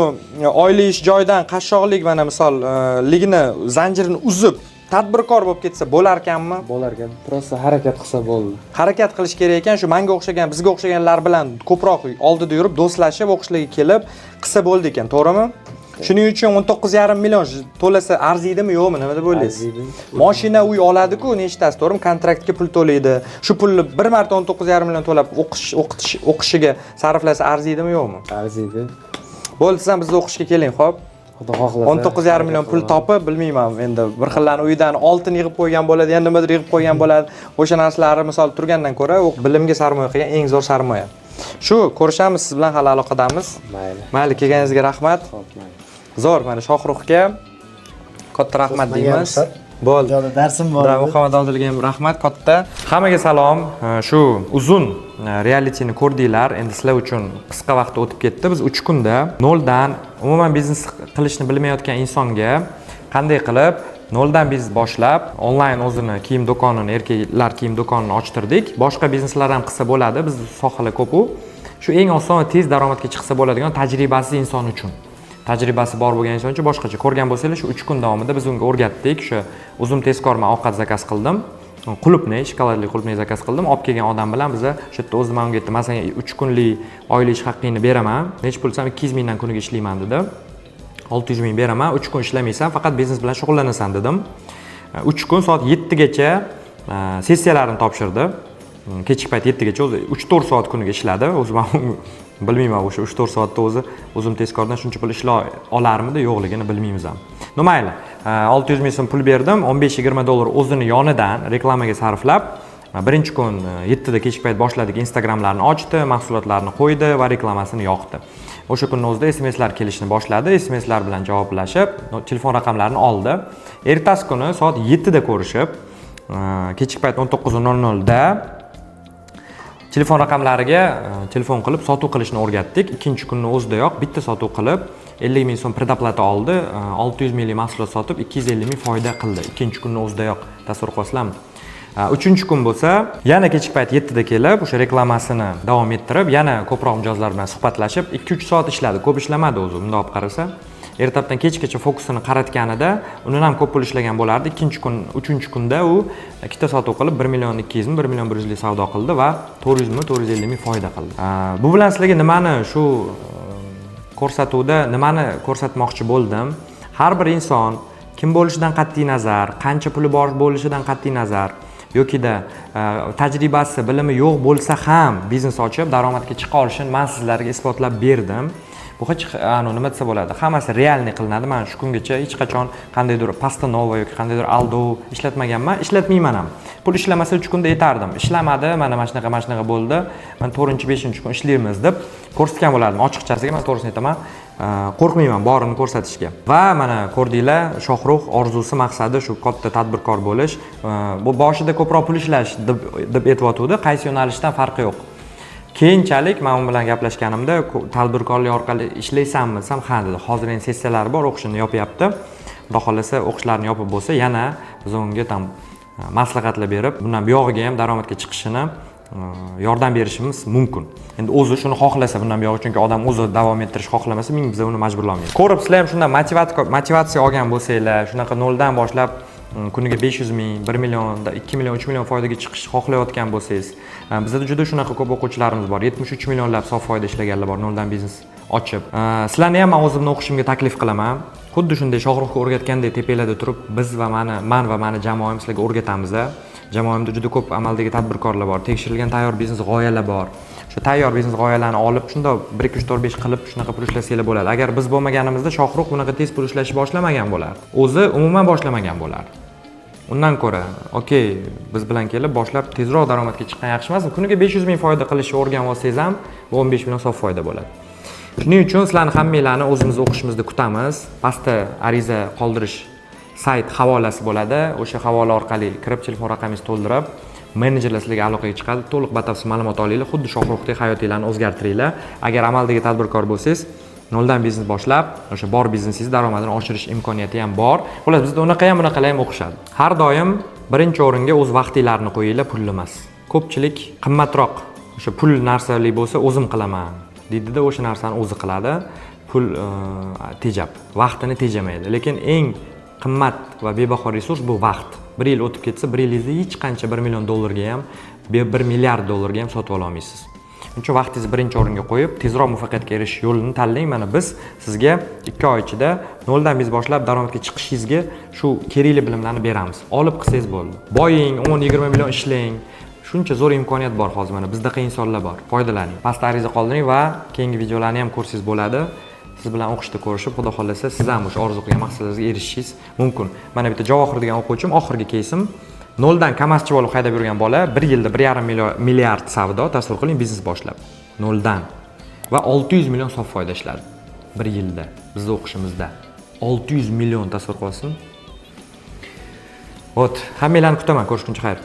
oylik ish joydan qashshoqlik mana misol ligini zanjirini uzib tadbirkor bo'lib ketsa bo'lar ekanmi? Bo'lar ekan. Prosta harakat qilsa bo'ldi. Harakat qilish kerak ekan, shu menga o'xshagan, bizga o'xshaganlar bilan ko'proq oldida yurib, do'stlashib, o'qishlarga kelib qilsa bo'ldi ekan, to'g'rimi? Shuning uchun 19,5 million to'lasa arziydimi yo'qmi, nima deb o'ylaysiz? Mashina, uy oladi-ku, nechtasi, to'g'rimi? Kontraktga pul to'laydi. Shu pulni bir marta 19,5 million to'lab o'qishiga sarflasa arziydimi yo'qmi? Arziydi. Bo'ldi, siz ham bizga o'qishga keling, xo'p? Xudo xohlasa. 19,5 million pul topib, bilmayman, endi bir xillarni uyidan oltin yig'ib qo'ygan bo'ladi, yana nimadir yig'ib qo'ygan bo'ladi. O'sha narsalarni misol turgandan ko'ra, bilimga sarmoya qilgan eng zo'r sarmoya. Shu, ko'rishamiz, siz bilan hali aloqadamiz. Mayli, kelganingizga rahmat. Zo'r, mana Shohruxga katta rahmat deymiz. Bo'ldi. Joda darsim bor. Muhammad Odilga ham rahmat katta. Hammaga salom. Shu uzun realitini ko'rdinglar. Endi sizlar uchun qisqa vaqt o'tib ketdi. Biz 3 kunda noldan umuman biznes qilishni bilmayotgan insonga qanday qilib noldan biznes boshlab, onlayn o'zini kiyim do'konini, erkaklar kiyim do'konini ochtirdik. Boshqa bizneslar ham qilsa bo'ladi. Biz sohalar ko'p-ku. Shu eng oson va tez daromadga chiqsa bo'ladigan tajribasiz inson uchun. Tajribasi bor bo'lgan inson uchun boshqacha. Ko'rgan bo'lsangiz, shu 3 kun davomida biz unga o'rgatdik. O'sha uzum tezkor men ovqat zakaz qildim. Qulupni, shokoladli qulupni zakaz qildim. Olib kelgan odam bilan biz o'sha yerda o'zim unga aytdim, "Masalan, 3 kunlik oylik ish haqqingni beraman. Nech pul desam 200 mingdan kuniga ishlayman" dedi. 600 ming beraman, 3 kun ishlamaysan, faqat biznes bilan shug'ullanasan dedim. 3 kun soat 7 gacha sessiyalarini topshirdi. Kechki payt 7 gacha o'zi 3-4 soat kuniga ishladi. O'zi men bilmayman, o'sha 3-4 soatda o'zi o'zim tezkordan shuncha pul ishlay olarmidi, yo'qligini bilmaymiz ham. No mayli. 600 ming so'm pul berdim, 15-20 dollar o'zini yonidan reklamaga sarflab, birinchi kun 7 da kechki payt boshladik, Instagramlarni ochdi, mahsulotlarni qo'ydi va reklamasini yoqdi. O'sha kunning o'zida SMSlar kelishni boshladi, SMSlar bilan javoblashib, telefon raqamlarini oldi. Ertasi kuni soat 7 da ko'rishib, kechki payt 19:00 da telefon raqamlariga telefon qilib sotuv qilishni o'rgatdik. Ikkinchi kunning o'zidayoq bitta sotuv qilib 50 ming so'm predoplata oldi, 600 minglik mahsulot sotib 250 ming foyda qildi. Ikkinchi kunning o'zidayoq tasavvur qilasizlarmi? Uchinchi kun bo'lsa, yana kechki payt 7 da kelib, o'sha reklamasini davom ettirib, yana ko'proq mijozlar bilan suhbatlashib, 2-3 soat ishladi. Ko'p ishlamadi o'zi, bunday olib qarasa. Ertalabdan kechgacha fokusini qaratganida, undan ham ko'p pul ishlagan bo'lardi. Ikkinchi kun, uchinchi kunda u ikkita sotuv qilib 1 million 200 ming, 1 million 100 ming savdo qildi va 400 ming, 450 ming foyda qildi. Bu bilan sizlarga nimani shu ko'rsatuvda nimani ko'rsatmoqchi bo'ldim? Har bir inson kim bo'lishidan qat'iy nazar, qancha puli bor bo'lishidan qat'iy nazar yokida tajribasi, bilimi yo'q bo'lsa ham biznes ochib daromadga chiqa olishini men sizlarga isbotlab berdim. Bu hech nima desa bo'ladi, hammasi realniy qilinadi. Men shu kungacha hech qachon qandaydir pastanova yoki qandaydir aldov ishlatmaganman, ishlatmayman ham. Pul ishlamasa 3 kunda yetardim. Ishlamadi, mana shunaqa bo'ldi. Men 4-5 kun ishlaymiz deb ko'rsatgan bo'lardim. Ochiqchasiga men to'g'risini aytaman, qo'rqmayman borini ko'rsatishga. Va mana ko'rdinglar, Shohrux orzusi, maqsadi shu katta tadbirkor bo'lish. Bu boshida ko'proq pul ishlash deb aytayotgandi, qaysi yo'nalishdan farqi yo'q. Keyinchalik men bilan gaplashganimda, tadbirkorlik orqali ishlaysanmi desam, ha dedi. Hozir endi sessiyalar bor, o'qishini yopyapti. Xudo xolasa o'qishlarini yopib bo'lsa, yana biz unga ham maslahatlar berib, bundan buyog'iga ham daromadga chiqishini yordam berishimiz mumkin. Endi o'zi shuni xohlasa, bundan buyog'i, chunki odam o'zi davom ettirish xohlamasa, biz uni majburlamaymiz. Ko'rib, sizlar ham shunday motivatsiya olgan bo'lsanglar, shunaqa noldan boshlab kuniga 500 ming, 1 million, 2 million, 3 million foydaga chiqish xohlayotgan bo'lsangiz, bizda juda shunaqa ko'p o'quvchilarimiz bor. 73 millionlab sof foyda ishlaganlar bor, noldan biznes ochib. Sizlarni ham men o'zimni o'qishimga taklif qilaman. Xuddi shunday Shohruxga o'rgatgandek tepanglarda turib, biz va mani jamoam sizlarga o'rgatamiz. Jamoamda juda ko'p amaldagi tadbirkorlar bor, tekshirilgan tayyor biznes g'oyalar bor. Shu tayyor biznes g'oyalarni olib, shunda 1 2 3 4 5 qilib shunaqa pul ishlasanglar bo'ladi. Agar biz bo'lmaganimizda Shohrux bunaqa tez pul ishlashni boshlamagan bo'lardi. O'zi umuman boshlamagan bo'lardi. Undan ko'ra, okey, biz bilan kelib boshlab tezroq daromadga chiqqan yaxshi emasmi? Kuniga 500 ming foyda qilishni o'rganib olsangiz ham, bu 15 million sof foyda bo'ladi. Shuning uchun sizlarni hammanglarni o'zimiz o'qishimizda kutamiz. Pastda ariza qoldirish sayt havolasi bo'ladi. O'sha havola orqali kirib, telefon raqamingizni to'ldirib, menejerlar sizlarga aloqaga chiqadi. To'liq batafsil ma'lumot olinglar. Xuddi Shohruxdek hayotinglarni o'zgartiringlar. Agar amaldagi tadbirkor bo'lsangiz, noldan biznes boshlab, o'sha bor biznesingiz daromadini oshirish imkoniyati ham bor. Xo'las, bizda unaqa ham o'qishadi. Har doim birinchi o'ringa o'z vaqtinglarni qo'yinglar, pul emas. Ko'pchilik qimmatroq o'sha pul narsalik bo'lsa, o'zim qilaman deydida, o'sha narsani o'zi qiladi. Pul tejab, vaqtini tejamaydi. Lekin eng qimmat va bebaho resurs bu vaqt. 1 yil o'tib ketsa, 1 yilingizda hech qancha 1 million dollarga ham, 1 milliard dollarga ham sotib ola olmaysiz. Shuning uchun vaqtingizni birinchi o'ringa qo'yib, tezroq muvaffaqiyatga erishish yo'lini tanlang. Mana biz sizga 2 oy ichida noldan biz boshlab daromadga chiqishingizga shu kerakli bilimlarni beramiz. Olib qilsangiz bo'ldi. Boying, 10-20 million ishlang. Shuncha zo'r imkoniyat bor hozir mana bizdaqa insonlar bor. Foydalaning. Pastda ariza qoldiring va keyingi videolarni ham ko'rsangiz bo'ladi. Siz bilan o'qishda ko'rishib, xudo xolasa siz ham o'sha orzu qilgan maqsadlaringizga erishishingiz mumkin. Mana bitta Javohir degan o'quvchim oxirgi kesim noldan kamaz-chiv olib haydab yurgan bola 1 yilda 1,5 milliard savdo, tasavvur qiling, biznes boshlab. Noldan va 600 million sof foyda ishladi. 1 yilda bizning o'qishimizda 600 million tasavvur qilsin. Hammanglarni kutaman, ko'rishguncha xayr.